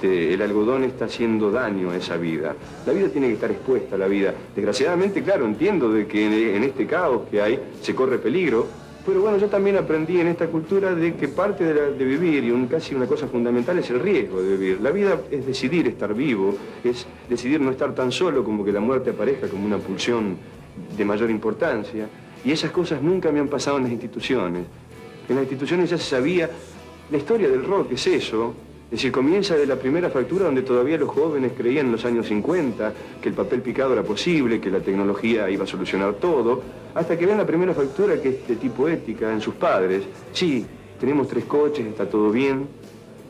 El algodón está haciendo daño a esa vida. La vida tiene que estar expuesta a la vida. Desgraciadamente, claro, entiendo de que en este caos que hay se corre peligro, pero bueno, yo también aprendí en esta cultura de que parte de vivir, y casi una cosa fundamental, es el riesgo de vivir. La vida es decidir estar vivo, es decidir no estar tan solo como que la muerte aparezca como una pulsión de mayor importancia. Y esas cosas nunca me han pasado en las instituciones. En las instituciones ya se sabía, la historia del rock es eso. Es decir, comienza de la primera fractura donde todavía los jóvenes creían en los años 50 que el papel picado era posible, que la tecnología iba a solucionar todo, hasta que ven la primera fractura que es de tipo ética en sus padres. Sí, tenemos 3 coches, está todo bien,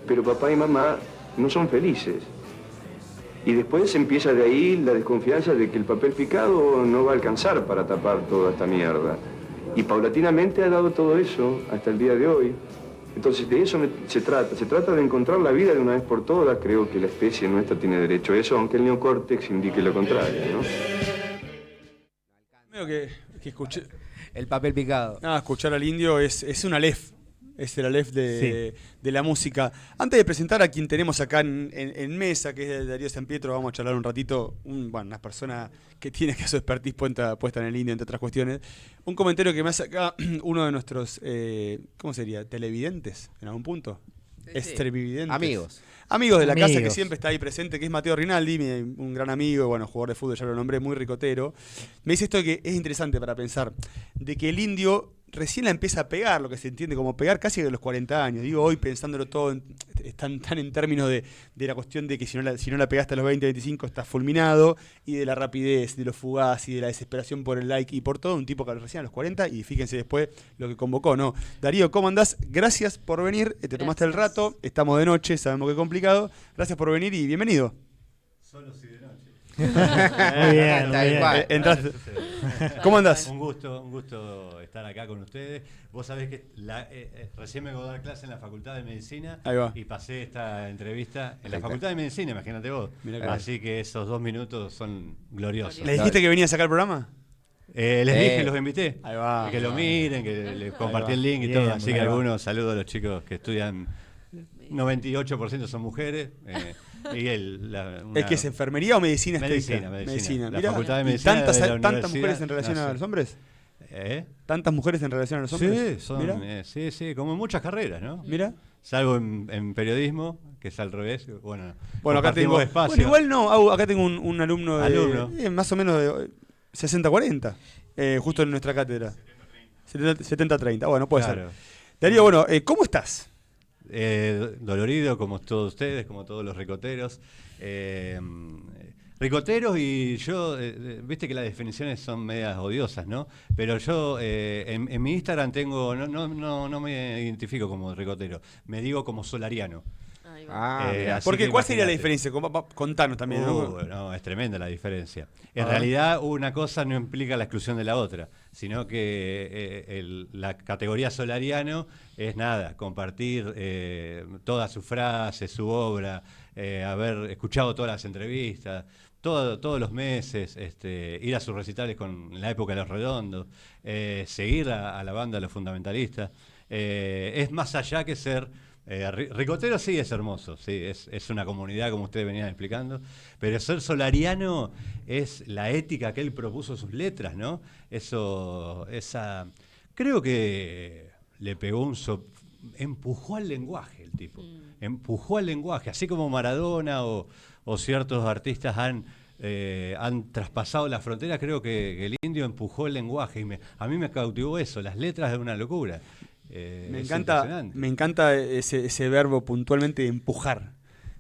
pero papá y mamá no son felices. Y después empieza de ahí la desconfianza de que el papel picado no va a alcanzar para tapar toda esta mierda. Y paulatinamente ha dado todo eso hasta el día de hoy. Entonces de eso se trata de encontrar la vida de una vez por todas. Creo que la especie nuestra tiene derecho a eso, aunque el neocórtex indique lo contrario, ¿no? Medio que escuché. El papel picado. Escuchar al indio es un alef. Es el alef de la música. Antes de presentar a quien tenemos acá en mesa, que es Darío San Pietro, vamos a charlar un ratito. Una persona que tiene que su expertise puesta en el indio, entre otras cuestiones. Un comentario que me hace acá uno de nuestros, ¿cómo sería? ¿Televidentes? En algún punto. Estrevidentes. Amigos de la casa, que siempre está ahí presente, que es Mateo Rinaldi, un gran amigo, jugador de fútbol, ya lo nombré, muy ricotero. Me dice esto que es interesante para pensar, de que el indio recién la empieza a pegar, lo que se entiende como pegar casi de los 40 años. Digo, hoy pensándolo todo, tan en términos de la cuestión de que si no la pegaste a los 20, 25 estás fulminado, y de la rapidez, de lo fugaz y de la desesperación por el like y por todo, un tipo que recién a los 40, y fíjense después lo que convocó, ¿no? Darío, ¿cómo andás? Gracias por venir, te tomaste el rato, estamos de noche, sabemos que es complicado, gracias por venir y bienvenido. Solo si de noche. Muy bien, Entraste. ¿Cómo andás? Un gusto estar acá con ustedes. Vos sabés que recién me voy a dar clase en la Facultad de Medicina. Ahí va. Y pasé esta entrevista en la Facultad de Medicina, imagínate vos. Así que esos 2 minutos son gloriosos. ¿Le dijiste que venía a sacar el programa? Les dije, los invité. Ahí va. Que lo miren, que les compartí el link y todo. Así que algunos saludos a los chicos que estudian. 98% son mujeres. Y ¿Es que es enfermería o medicina? Medicina. La Mirá, Facultad de Medicina. ¿Tantas mujeres en relación a los hombres? ¿Tantas mujeres en relación a los hombres? Sí, como en muchas carreras, ¿no? Mira. Salvo en periodismo, que es al revés. Bueno, acá tengo espacio. Bueno, igual no, acá tengo un alumno de más o menos de 60-40, justo en nuestra cátedra. 70-30. Bueno, puede ser. Darío, ¿cómo estás? Dolorido, como todos ustedes, como todos los ricoteros. Ricoteros, y yo, viste que las definiciones son medias odiosas, ¿no? Pero yo en mi Instagram tengo, no me identifico como ricotero, me digo como solariano. Porque ¿cuál sería la diferencia? Contanos también. No, es tremenda la diferencia. En realidad, una cosa no implica la exclusión de la otra, sino que la categoría solariano es compartir todas sus frases, su obra, haber escuchado todas las entrevistas, todos los meses, ir a sus recitales en la época de Los Redondos, seguir a la banda de Los Fundamentalistas. Es más allá que ser Ricotero sí es hermoso, sí, es una comunidad como ustedes venían explicando, pero ser solariano es la ética que él propuso en sus letras, ¿no? Creo que le pegó empujó al lenguaje el tipo, empujó al lenguaje, así como Maradona o ciertos artistas han traspasado la frontera. Creo que el indio empujó el lenguaje y a mí me cautivó eso, las letras de una locura. Me encanta ese verbo puntualmente de empujar.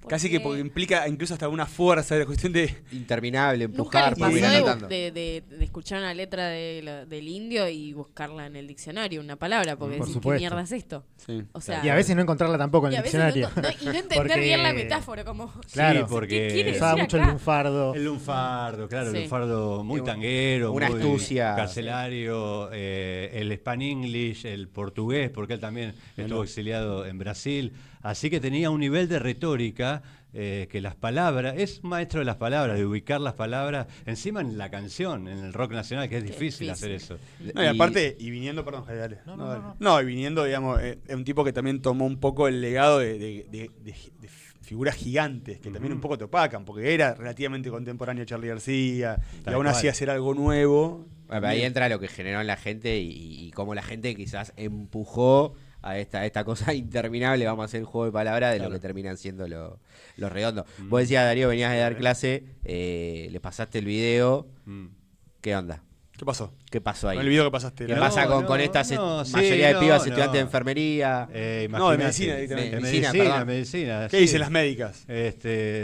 Casi que porque implica incluso hasta una fuerza, la cuestión de... Interminable, ¿Nunca empujar. les ir pasó anotando. de escuchar una letra del indio y buscarla en el diccionario, una palabra? Porque Por decís, ¿qué supuesto. mierda es esto? Sí. O sea, Y a veces no encontrarla tampoco en y el a veces diccionario. y no entender Porque- bien la metáfora, como... Claro, Sí, porque ¿qué quiere Usaba decir mucho acá? el lunfardo. el lunfardo, claro, Sí. el lunfardo muy tanguero, Una muy astucia. carcelario, el Span English, el portugués, porque él también estuvo exiliado en Brasil. Así que tenía un nivel de retórica que las palabras, es maestro de las palabras, de ubicar las palabras encima en la canción, en el rock nacional, que es difícil hacer eso. No, y aparte, y viniendo, perdón, Javi, dale. Dale. No, y viniendo, digamos, es un tipo que también tomó un poco el legado de figuras gigantes, que también un poco te opacan, porque era relativamente contemporáneo a Charly García, y Tal aún cual. así hacer algo nuevo. Bueno, ahí entra lo que generó en la gente y cómo la gente quizás empujó a esta cosa interminable, vamos a hacer el juego de palabras de lo que terminan siendo los redondos. Vos decías, Darío, venías de dar clase, le pasaste el video. ¿Qué onda? ¿Qué pasó? ¿Qué pasó ahí? Con el video que pasaste. ¿Qué No, pasa con no, esta no, sí, mayoría de no, pibas no. estudiantes de enfermería? No, de Imaginate. medicina directamente. Medicina, perdón. medicina. ¿Qué sí. dicen las médicas?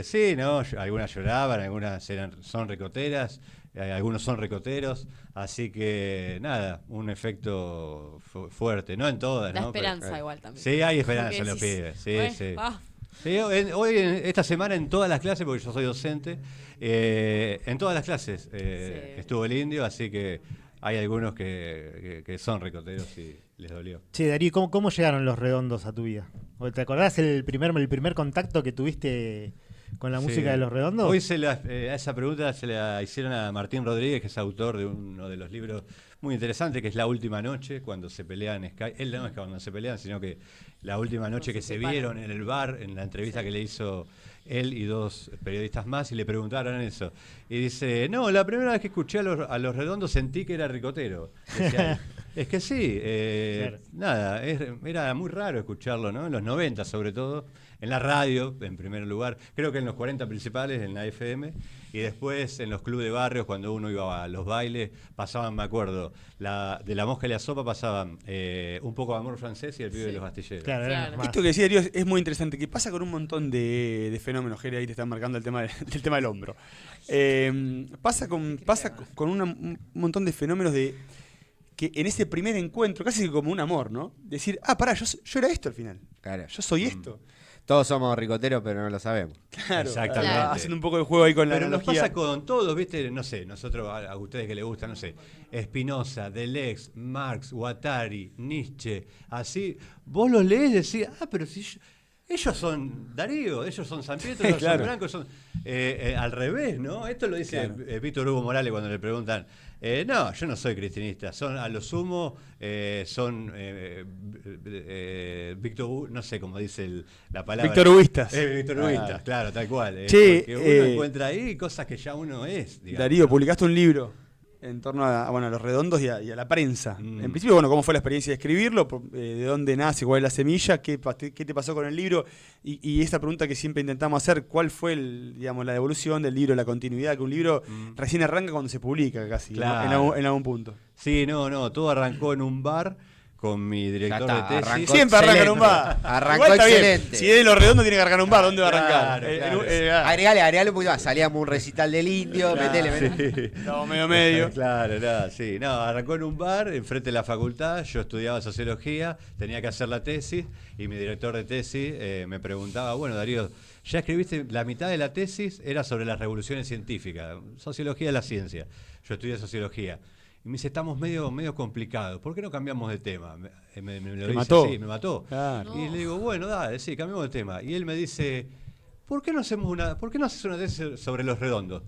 Sí, no, algunas lloraban, algunas son ricoteras, algunos son ricoteros, así que nada, un efecto fuerte, no en todas, Da ¿no? esperanza Pero, igual también. sí, hay esperanza Porque en los decís, pibes, sí, bueno, sí. Sí, esta semana en todas las clases, porque yo soy docente, en todas las clases estuvo el indio, así que hay algunos que son ricoteros y les dolió. Che, Darío, ¿cómo llegaron los redondos a tu vida? ¿O ¿Te acordás el primer contacto que tuviste con la música de los redondos? Hoy a esa pregunta se la hicieron a Martín Rodríguez, que es autor de uno de los libros muy interesantes, que es La Última Noche, cuando se pelean Sky. Él no es cuando se pelean, sino que la última noche que se vieron en el bar, en la entrevista que le hizo él y dos periodistas más, y le preguntaron eso. Y dice, no, la primera vez que escuché a los redondos sentí que era ricotero. Decía él. Es que sí, Claro. nada, era muy raro escucharlo, ¿no? En los 90 sobre todo, en la radio, en primer lugar, creo que en los 40 principales, en la FM, y después en los clubes de barrios, cuando uno iba a los bailes, pasaban, me acuerdo, de La Mosca y la Sopa pasaban un poco de Amor Francés y El Pibe de los Astilleros. Claro, eran Claro. los más. Esto que decía Darío es muy interesante, que pasa con un montón de fenómenos. Jere, ahí te están marcando el tema del tema del hombro. Pasa con un montón de fenómenos de que en ese primer encuentro, casi como un amor, ¿no? Decir, pará, yo era esto al final. Claro. Yo soy esto. Todos somos ricoteros, pero no lo sabemos. Claro, Exactamente. haciendo un poco de juego ahí con la Pero nos analogía. pasa con todos, ¿viste? No sé, nosotros, a ustedes que les gusta, no sé, Spinoza, Deleuze, Marx, Guattari, Nietzsche, así, vos los lees y decís, pero si ellos son Darío, ellos son San Pietro, ellos Claro. son Branco, son al revés, ¿no? Esto lo dice Víctor Hugo Morales cuando le preguntan, no, yo no soy cristianista, son a lo sumo, son Víctor Hugo, no sé cómo dice la palabra. Víctor Huguistas. Víctor Huguistas, claro, tal cual. Che, porque uno encuentra ahí cosas que ya uno es, digamos. Darío, publicaste un libro en torno a los redondos y a la prensa. Mm. En principio, ¿cómo fue la experiencia de escribirlo? ¿De dónde nace? ¿Cuál es la semilla? ¿Qué te pasó con el libro? Y esta pregunta que siempre intentamos hacer, ¿cuál fue la devolución del libro, la continuidad? Que un libro recién arranca cuando se publica casi, ¿no? Claro. en algún punto. Sí, no, todo arrancó en un bar con mi director Ya de está, tesis. arrancó Siempre arranca en un excelente. bar. Arrancó Igual está bien. excelente. Si es de los redondos, tiene que arrancar en un bar. ¿Dónde va a arrancar? Claro, Agregale un poquito más. Salíamos un recital del indio, metele. Estamos medio. Claro, sí. No, arrancó en un bar, enfrente de la facultad. Yo estudiaba sociología, tenía que hacer la tesis y mi director de tesis me preguntaba, bueno, Darío, ya escribiste, la mitad de la tesis era sobre las revoluciones científicas. Sociología es la ciencia. Yo estudié sociología. Y me dice, estamos medio complicados. ¿Por qué no cambiamos de tema? Me lo dice mató? así, me mató. Claro. Y le digo, bueno, dale, sí, cambiamos de tema. Y él me dice, ¿por qué no haces una tesis sobre los redondos?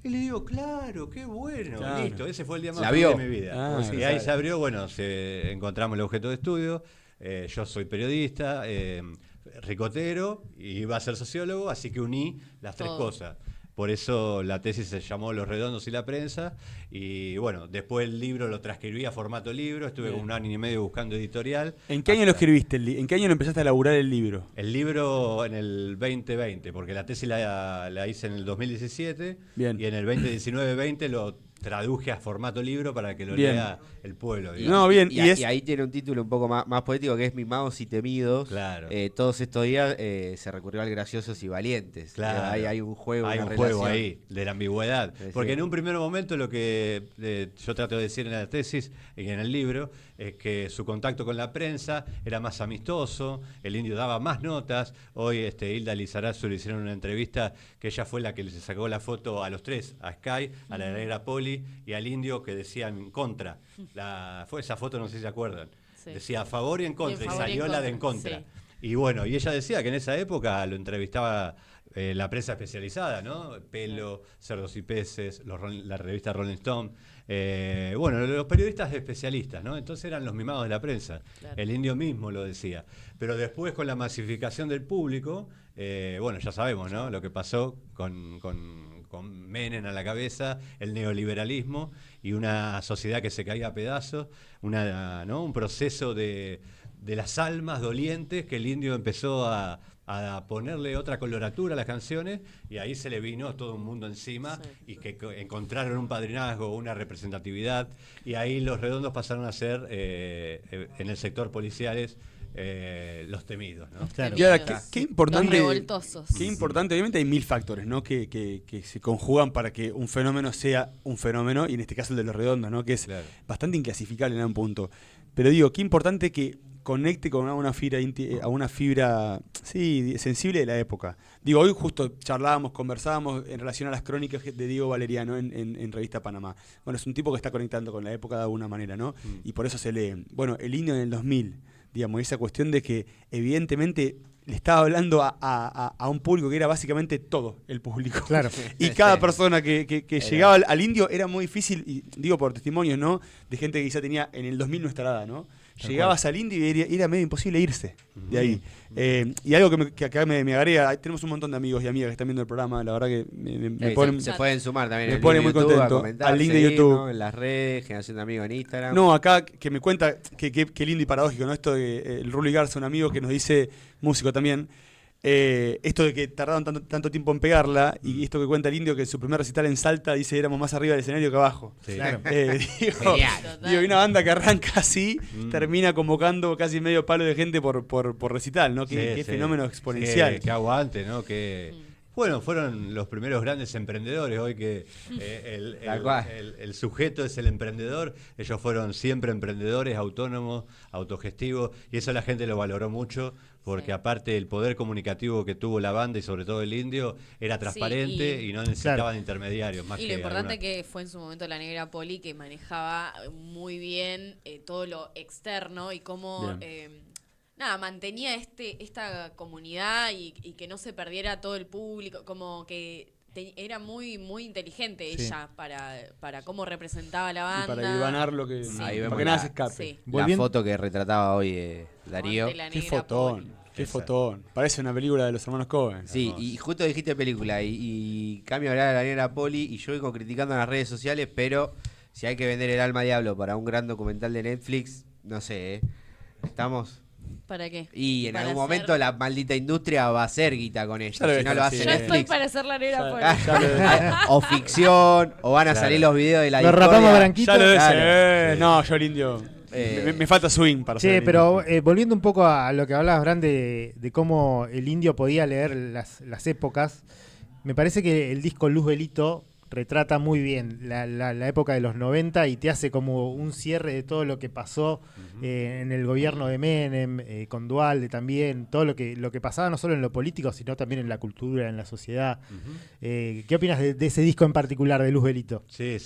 Y le digo, claro, qué bueno, Claro. listo. Ese fue el día más La feliz vio. de mi vida. Ah, y sí, ahí sabe. se abrió, bueno, encontramos el objeto de estudio. Yo soy periodista. ricotero y iba a ser sociólogo, así que uní las tres Todo. cosas. Por eso la tesis se llamó Los Redondos y la Prensa. Y bueno, después el libro lo transcribí a formato libro. Estuve como un año y medio buscando editorial. ¿En qué año lo escribiste? ¿En qué año lo empezaste a elaborar el libro? El libro en el 2020, porque la tesis la hice en el 2017. Bien. Y en el 2019-20 lo traduje a formato libro para que lo Bien. lea el pueblo. No, bien. Y, y ahí tiene un título un poco más poético que es Mimados y Temidos. Claro. Todos estos días se recurrió al Graciosos y Valientes. Claro. Hay un juego, Hay una un juego relación. ahí de la ambigüedad. Sí, Porque sí. en un primer momento lo que yo trato de decir en la tesis y en el libro es que su contacto con la prensa era más amistoso, el indio daba más notas. Hoy Hilda Lizarazu le hicieron una entrevista que ella fue la que le sacó la foto a los tres, a Sky, a la negra Poli y al indio que decían en contra. Fue esa foto, no sé si se acuerdan. Sí. Decía a favor y en contra, y favor y en salió la de en contra, contra. Y bueno, y ella decía que en esa época lo entrevistaba la prensa especializada, ¿no? Pelo, Cerdos y Peces, la revista Rolling Stone. Bueno, los periodistas especialistas, ¿no? Entonces eran los mimados de la prensa. Claro. El indio mismo lo decía. Pero después con la masificación del público, bueno, ya sabemos, ¿no? Lo que pasó con Menem a la cabeza, el neoliberalismo y una sociedad que se caía a pedazos, ¿no? Un proceso de las almas dolientes que el indio empezó a ponerle otra coloratura a las canciones y ahí se le vino todo un mundo encima y que encontraron un padrinazgo, una representatividad y ahí los Redondos pasaron a ser en el sector policiales los temidos, ¿no? Claro. Y ahora, Temidos. qué importante. Los revoltosos. Qué importante, obviamente hay mil factores, ¿no? Que se conjugan para que un fenómeno sea un fenómeno, y en este caso el de los Redondos, ¿no? Que es Claro. bastante inclasificable en un punto. Pero digo, qué importante que conecte con una fibra sí, sensible de la época. Digo, hoy justo charlábamos, conversábamos en relación a las crónicas de Diego Valeriano en Revista Panamá. Bueno, es un tipo que está conectando con la época de alguna manera, ¿no? Y por eso se lee. Bueno, el indio en el 2000, digamos, esa cuestión de que evidentemente le estaba hablando a un público que era básicamente todo el público. Claro. Y cada persona que llegaba al indio era muy difícil, y digo por testimonios, ¿no? De gente que quizá tenía en el 2000 nuestra edad, ¿no? Llegabas al indio y era medio imposible irse de ahí. Y algo que acá me agrega, tenemos un montón de amigos y amigas que están viendo el programa, la verdad que me ponen... Se pueden sumar también me en pone el muy YouTube, a contento. comentar, Al link de seguirnos YouTube. en las redes, Generación de Amigos en Instagram. No, acá que me cuenta que lindo y paradójico, ¿no? Esto de el Ruli Garza, un amigo que nos dice, músico también, esto de que tardaron tanto tiempo en pegarla, y esto que cuenta el indio que en su primer recital en Salta dice éramos más arriba del escenario que abajo. Sí. Claro. Digo, y una banda que arranca así, termina convocando casi medio palo de gente por recital, ¿no? Qué Sí. fenómeno exponencial. Que aguante, ¿no? Bueno, fueron los primeros grandes emprendedores hoy que Tal cual. el sujeto es el emprendedor. Ellos fueron siempre emprendedores, autónomos, autogestivos, y eso la gente lo valoró mucho porque aparte el poder comunicativo que tuvo la banda y sobre todo el indio era transparente y no necesitaban Claro. intermediarios. Más Y lo que importante alguna- que fue en su momento la negra Poli, que manejaba muy bien todo lo externo y cómo mantenía esta comunidad y que no se perdiera todo el público, como que era muy muy inteligente Sí. ella para cómo representaba la Y banda. para hilvanar lo que. Sí. Ahí Para vemos que nada la- se escape. Sí. La Volviendo- foto que retrataba hoy Darío. Aguante la Qué negra fotón. Poli. Qué Esa. fotón. Parece una película de los hermanos Coen. Sí, y justo dijiste película y cambio a hablar de la negra Poli y yo vengo criticando en las redes sociales, pero si hay que vender el alma al diablo para un gran documental de Netflix, no sé, ¿estamos? ¿Para qué? Y en Para algún hacer- momento la maldita industria va a hacer guita con ella, Ya lo si ves, no lo hace sí. Yo estoy Netflix. para hacer la negra Ya- Poli. ya lo ves. O ficción, o van a Claro. salir los videos de la Lo discordia. rapamos Branquito. Ya lo ves. Claro. Sí. No, yo el indio. Me falta swing para ser Che, el pero indio. volviendo un poco a lo que hablabas, Bran, de cómo el indio podía leer las épocas, me parece que el disco Luz Velito retrata muy bien la época de los 90 y te hace como un cierre de todo lo que pasó en el gobierno de Menem, con Duhalde también, todo lo que pasaba no solo en lo político, sino también en la cultura, en la sociedad. ¿Qué opinas de ese disco en particular, de Luz Velito? Sí.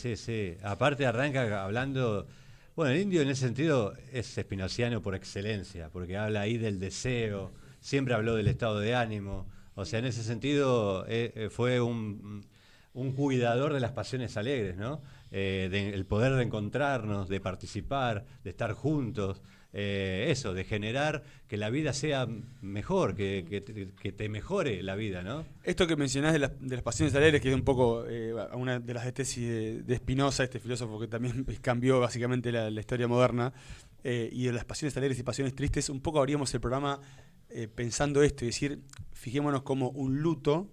Aparte arranca hablando... Bueno, el indio en ese sentido es espinociano por excelencia, porque habla ahí del deseo, siempre habló del estado de ánimo. O sea, en ese sentido fue un cuidador de las pasiones alegres, ¿no? El poder de encontrarnos, de participar, de estar juntos. eso, de generar que la vida sea mejor, que te mejore la vida, ¿no? Esto que mencionás de las pasiones alegres, que es un poco una de las tesis de Spinoza, este filósofo que también cambió básicamente la historia moderna, y de las pasiones alegres y pasiones tristes, un poco abríamos el programa pensando esto, y decir, fijémonos como un luto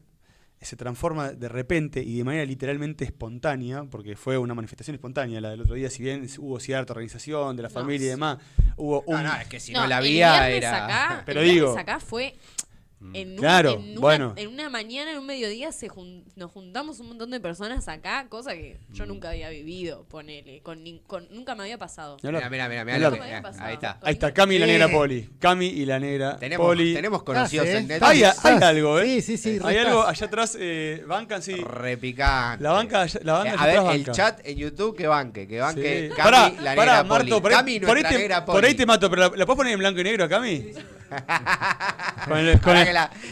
se transforma de repente y de manera literalmente espontánea, porque fue una manifestación espontánea la del otro día, si bien hubo cierta organización de la familia y demás, hubo un... No, es que si no la había era... Acá, pero el digo... viernes acá fue... Claro, bueno. En una mañana, en un mediodía, nos juntamos un montón de personas acá, cosa que yo nunca había vivido, ponele, nunca me había pasado. Mira, ahí está. Ahí está, Cami y la negra Poli. Cami y la negra Poli. Tenemos conocidos en Netflix. Hay algo, ¿eh? Sí. Hay algo allá atrás, bancan, sí. Repicante. La banca allá a ver, atrás el banca. chat en YouTube que banque Sí. Cami, Pará, la negra Poli. Marto, Cami, nuestra negra Poli. por ahí te mato, pero ¿la puedes poner en blanco y negro a Cami?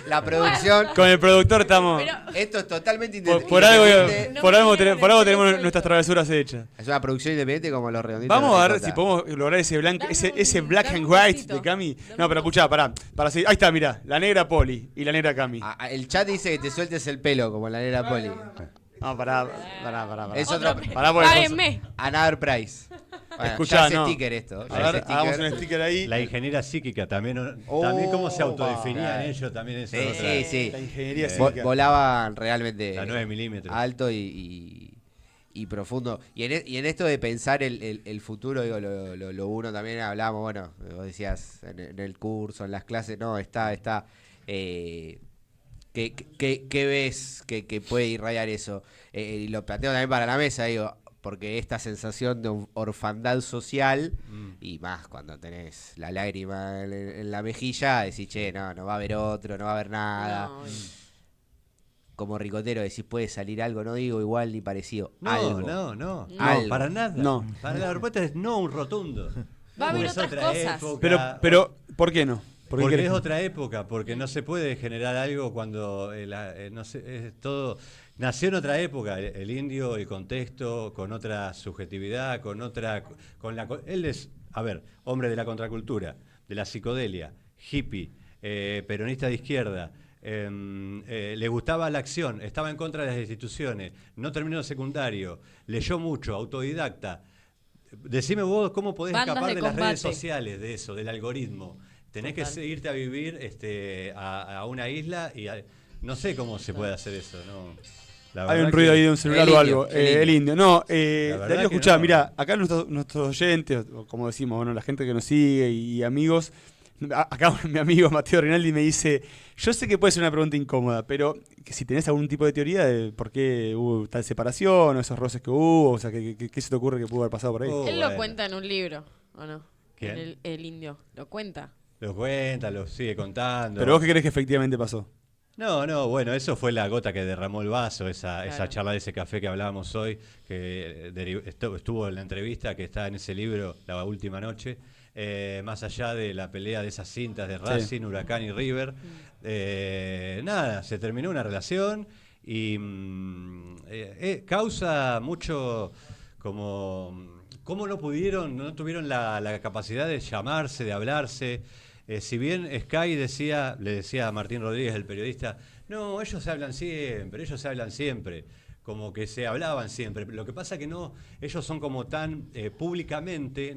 La producción. Con el productor estamos... Esto es totalmente Por algo No, tenemos nuestras travesuras hechas. Es una producción independiente como los redonditos. Vamos a ver si podemos lograr ese black and white de Cami. No, pero escuchá, pará seguir. Ahí está, mirá, la negra Poli y la negra Cami. El chat dice que te sueltes el pelo como la negra Poli. No, pará. Es otro. Páguenme. Another price. Bueno, Escuchá, ya hace no. sticker esto. A ver, hagamos un sticker ahí. La ingeniera psíquica también cómo se autodefinían ellos, también eso. Sí. La ingeniería psíquica. Volaban realmente La 9 milímetros. alto y profundo. Y en esto de pensar el futuro, digo, lo uno también hablamos, bueno, vos decías en el curso, en las clases, no, está. ¿Qué ves que puede irradiar eso? Y lo planteo también para la mesa, digo, porque esta sensación de orfandad social, y más cuando tenés la lágrima en la mejilla, decís, che, no va a haber otro, no va a haber nada. No, Como ricotero decís, puede salir algo, no digo igual ni parecido. No, algo. no, Algo. para nada. No. Para la respuesta es no, un rotundo. Va a haber Es otras otra cosas. época. Pero, ¿por qué no? ¿Por qué Porque querés? es otra época, porque no se puede generar algo cuando no sé, es todo. Nació en otra época, el indio, el contexto, con otra subjetividad, él es, hombre de la contracultura, de la psicodelia, hippie, peronista de izquierda. Le gustaba la acción, estaba en contra de las instituciones, no terminó el secundario, leyó mucho, autodidacta. Decime vos cómo podés Bandas escapar de de las combate. redes sociales, de eso, del algoritmo. Tenés que irte a vivir a una isla y no sé cómo se puede hacer eso. No. Hay un ruido ahí de un celular o algo. El indio. No, verdad Darío, que escuchá, no. mirá, acá nuestros oyentes, o como decimos, bueno, la gente que nos sigue y amigos, acá mi amigo Mateo Rinaldi me dice, yo sé que puede ser una pregunta incómoda, pero que si tenés algún tipo de teoría de por qué hubo tal separación o esos roces que hubo, o sea, ¿qué se te ocurre que pudo haber pasado por ahí? Oh, Él bueno. lo cuenta en un libro, ¿o no? ¿Quién? El indio, lo cuenta. Lo cuenta, lo sigue contando. Pero vos qué crees que efectivamente pasó. No, bueno, eso fue la gota que derramó el vaso, esa Claro. charla de ese café que hablábamos hoy, que estuvo en la entrevista que está en ese libro, La Última Noche, más allá de la pelea de esas cintas de Racing, Huracán y River, nada, se terminó una relación y causa mucho como... ¿Cómo no tuvieron la capacidad de llamarse, de hablarse? Si bien Sky le decía a Martín Rodríguez, el periodista, no, ellos se hablan siempre, como que se hablaban siempre. Lo que pasa que no, ellos son como tan públicamente,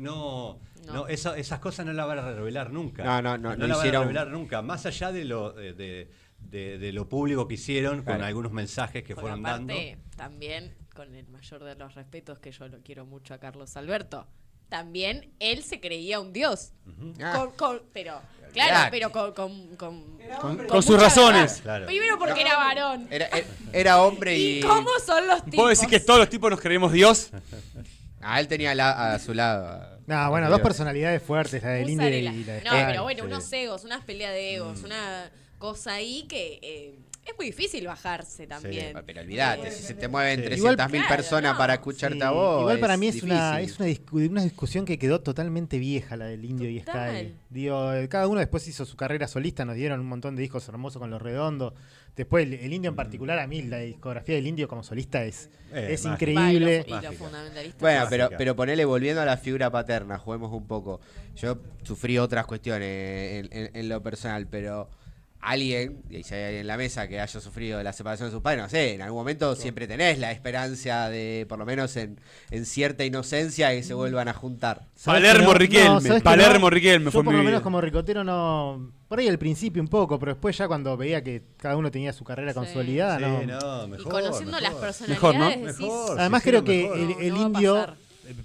esas cosas no las van a revelar nunca. No las van a revelar nunca, más allá de lo público que hicieron con algunos mensajes que fueron dando. También, con el mayor de los respetos, que yo lo quiero mucho a Carlos Alberto, también él se creía un dios. Pero con sus razones. Claro. Primero porque era varón. Era hombre ¿Y cómo son los tipos? ¿Puedo decir que todos los tipos nos creemos Dios? Él tenía a su lado. No, bueno, dos personalidades fuertes, la del indio Usarela. y la de No, Sky. pero bueno, sí. unos egos, unas peleas de egos, cosa ahí que es muy difícil bajarse también. Pero olvídate, si se te mueven Sí. 300.000 personas para Sí, escucharte a vos. igual para mí es difícil. una discusión que quedó totalmente vieja, la del Indio y Total. Sky. Digo, cada uno después hizo su carrera solista, nos dieron un montón de discos hermosos con Los Redondos. Después el Indio en particular, a mí la discografía del Indio como solista es mágica. increíble. Y los fundamentalistas. Bueno, Básica. pero ponele, volviendo a la figura paterna, juguemos un poco. Yo sufrí otras cuestiones en lo personal, pero alguien, y si hay alguien en la mesa que haya sufrido la separación de sus padres, no sé, en algún momento siempre tenés la esperanza de, por lo menos en cierta inocencia, que se vuelvan a juntar. ¿Sabés Palermo que Riquelme, ¿sabés que Palermo Riquelme Yo fue por mi lo menos vida. como ricotero no... Por ahí al principio un poco, pero después ya cuando veía que cada uno tenía su carrera Sí. consolidada, Sí, no. no, Y mejor, conociendo las mejor. personalidades, Mejor, ¿no? decís, Mejor. Además se creo hicieron que mejor. el No va a Indio, pasar.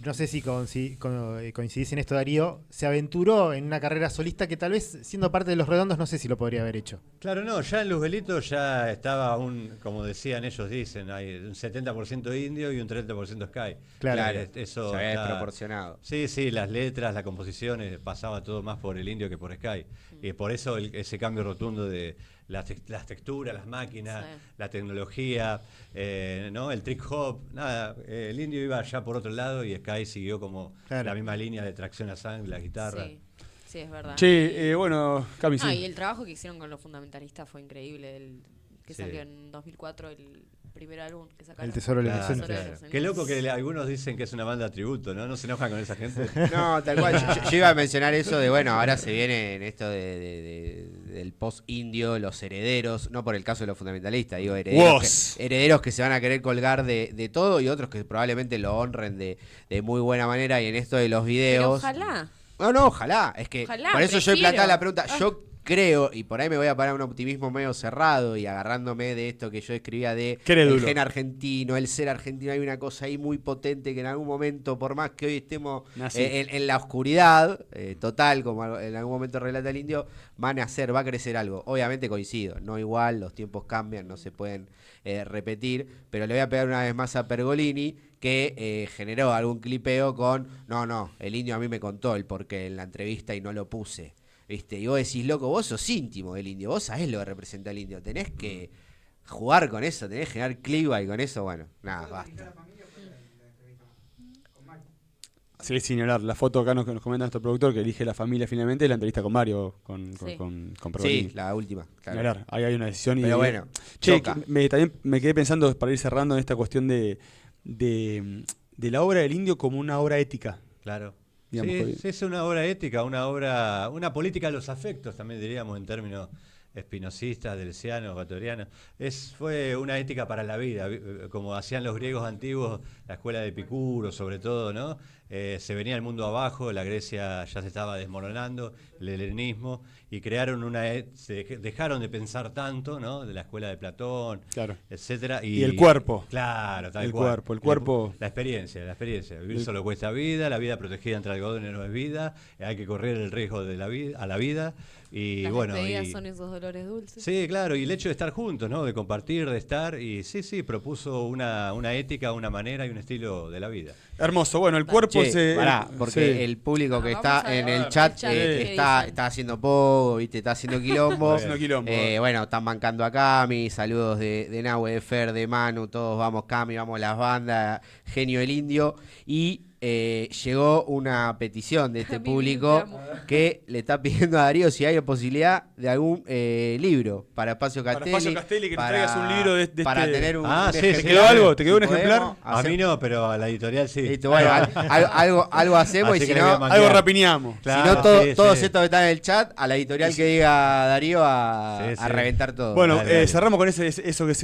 no sé si coincidís en esto, Darío, se aventuró en una carrera solista que tal vez siendo parte de Los Redondos no sé si lo podría haber hecho. Claro, no, ya en Luzbelito ya estaba como decían ellos, dicen, hay un 70% indio y un 30% Sky. Claro. Eso se había está- desproporcionado. Sí, sí, las letras, las composiciones, pasaba todo más por el indio que por Sky. Y por eso ese cambio rotundo de las texturas, las máquinas, Sí. la tecnología, ¿no? El trick hop, nada, el indio iba ya por otro lado y Sky siguió como Claro. la misma línea de tracción a sangre, la guitarra. Sí, sí, es verdad. Che, bueno, Cami, sí. No, y el trabajo que hicieron con los fundamentalistas fue increíble. Que Sí. salió en 2004 el primer álbum que sacaron. El Tesoro de la Claro, Inocencia. Tesoro de la claro. Qué loco que algunos dicen que es una banda tributo, ¿no? ¿No se enojan con esa gente? No, tal cual. Yo iba a mencionar eso de, bueno, ahora se viene en esto del post-indio, los herederos, no por el caso de los fundamentalistas, digo, Vos. herederos que se van a querer colgar de todo y otros que probablemente lo honren de muy buena manera. Y en esto de los Pero videos... ojalá. No, ojalá. Es que Ojalá, por eso yo prefiero. planteaba la pregunta. Yo creo, y por ahí me voy a parar un optimismo medio cerrado y agarrándome de esto que yo escribía de Crédulo. el gen argentino, el ser argentino, hay una cosa ahí muy potente que en algún momento, por más que hoy estemos Nací. en la oscuridad total, como en algún momento relata el indio, va a nacer, va a crecer algo. Obviamente coincido, no igual, los tiempos cambian, no se pueden repetir, pero le voy a pegar una vez más a Pergolini, que generó algún clipeo con, no, el indio a mí me contó el porqué en la entrevista y no lo puse. ¿Viste? Y vos decís, loco, vos sos íntimo del indio, vos sabés lo que representa el indio, tenés que jugar con eso, tenés que generar cliva y con eso, bueno, nada, basta. Sí, sin hablar. La foto acá nos comenta nuestro productor que elige la familia finalmente, la entrevista con Mario, con Sí. Pergolini. Sí, la última, Ni claro. hablar, ahí hay una decisión. Pero bueno, Che, choca. también me quedé pensando, para ir cerrando, en esta cuestión de la obra del indio como una obra ética. Claro. Digamos, Sí, porque- sí, es una obra ética, una política de los afectos, también diríamos en términos espinocistas, deleuzianos, gatorianos. Fue una ética para la vida, como hacían los griegos antiguos, la escuela de Epicuro sobre todo, ¿no? Se venía el mundo abajo, la Grecia ya se estaba desmoronando, el helenismo, y crearon dejaron de pensar tanto, ¿no? De la escuela de Platón, Claro. etcétera. Y el cuerpo. Claro, tal El cual. cuerpo. La experiencia. Vivir solo cuesta vida, la vida protegida entre algodones no es vida, hay que correr el riesgo de la vida, a la vida. Y Las bueno, despedidas son esos dolores dulces. sí, claro, y el hecho de estar juntos, ¿no? De compartir, de estar, y sí, propuso una ética, una manera y un estilo de la vida. Hermoso. Bueno, el cuerpo Che, pará, porque sí. el público que Vamos está a ver en el el chat, chat, ¿qué está dicen? haciendo pogo, ¿viste? Está haciendo quilombo. Haciendo quilombo. Bueno, están bancando a Cami, saludos de Nahue, de Fer, de Manu, todos vamos Cami, vamos las bandas, Genio el Indio. Y llegó una petición de este Mimi, te público amo. que le está pidiendo a Darío si hay posibilidad de algún libro para Espacio Para Castelli. Espacio Castelli, que nos traigas un libro de para este- tener un Ah, sí, ejemplar. ¿te quedó algo? ¿Te quedó un Si ejemplar? podemos A hacer- mí no, pero a la editorial sí. Listo, bueno, algo hacemos Así y si que le voy a no, mandar. Algo rapiñamos. Claro, si no, todos sí. estos que están en el chat, a la editorial que diga Darío a Sí. reventar todo. Bueno, Dale, dale. cerramos con eso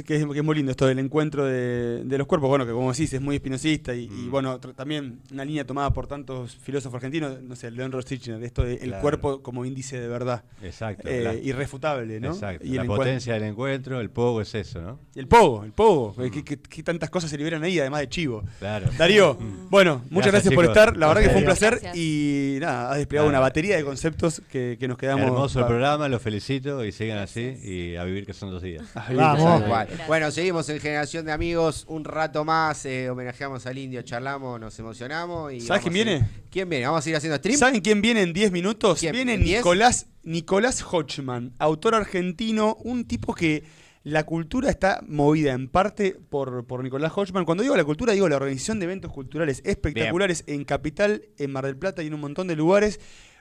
que es muy lindo, esto del encuentro de los cuerpos, bueno, que como decís es muy espinosista y bueno, también una línea tomada por tantos filósofos argentinos, no sé, León Rosticner, esto de el Claro. cuerpo como índice de verdad, Exacto. irrefutable, ¿no? Exacto. Y La el potencia del encuentro, el pogo es eso, ¿no? el pogo, que tantas cosas se liberan ahí, además de chivo. Claro. Darío, bueno, muchas gracias Gracias, por chicos. estar, la verdad que fue un Gracias. placer y nada, has desplegado Nada. una batería de conceptos que nos quedamos... Hermoso el pa- programa, los felicito y sigan Gracias. así y a vivir que son 2 días. Ay, Vamos. Tal cual. Gracias. Bueno, seguimos en Generación de Amigos un rato más, homenajeamos al Indio, charlamos, nos emocionamos. Y ¿Sabes vamos quién a viene? seguir- ¿Quién viene? ¿Vamos a ir haciendo stream? ¿Saben quién viene en 10 minutos? ¿Quién? Viene ¿En 10? Nicolás Nicolás Hochman, autor argentino, un tipo que la cultura está movida en parte por Nicolás Hochman. Cuando digo la cultura, digo la organización de eventos culturales espectaculares en Capital, en Mar del Plata y en un montón de lugares.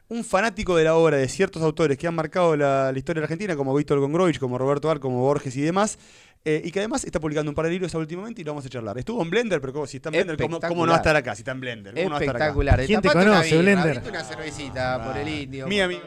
Un fanático de la obra de ciertos autores que han marcado la historia argentina, como Víctor Gongrovich, como Roberto Ar, como Borges y demás. Y que además está publicando un par de libros últimamente y lo vamos a charlar. Estuvo en Blender, pero si está en Blender, ¿cómo no va a estar acá? Si está en Blender, ¿cómo no va a estar acá? Espectacular. ¿Quién te Tapate una conoce, birra, Blender? abrite una cervecita por el indio. Mi amigo.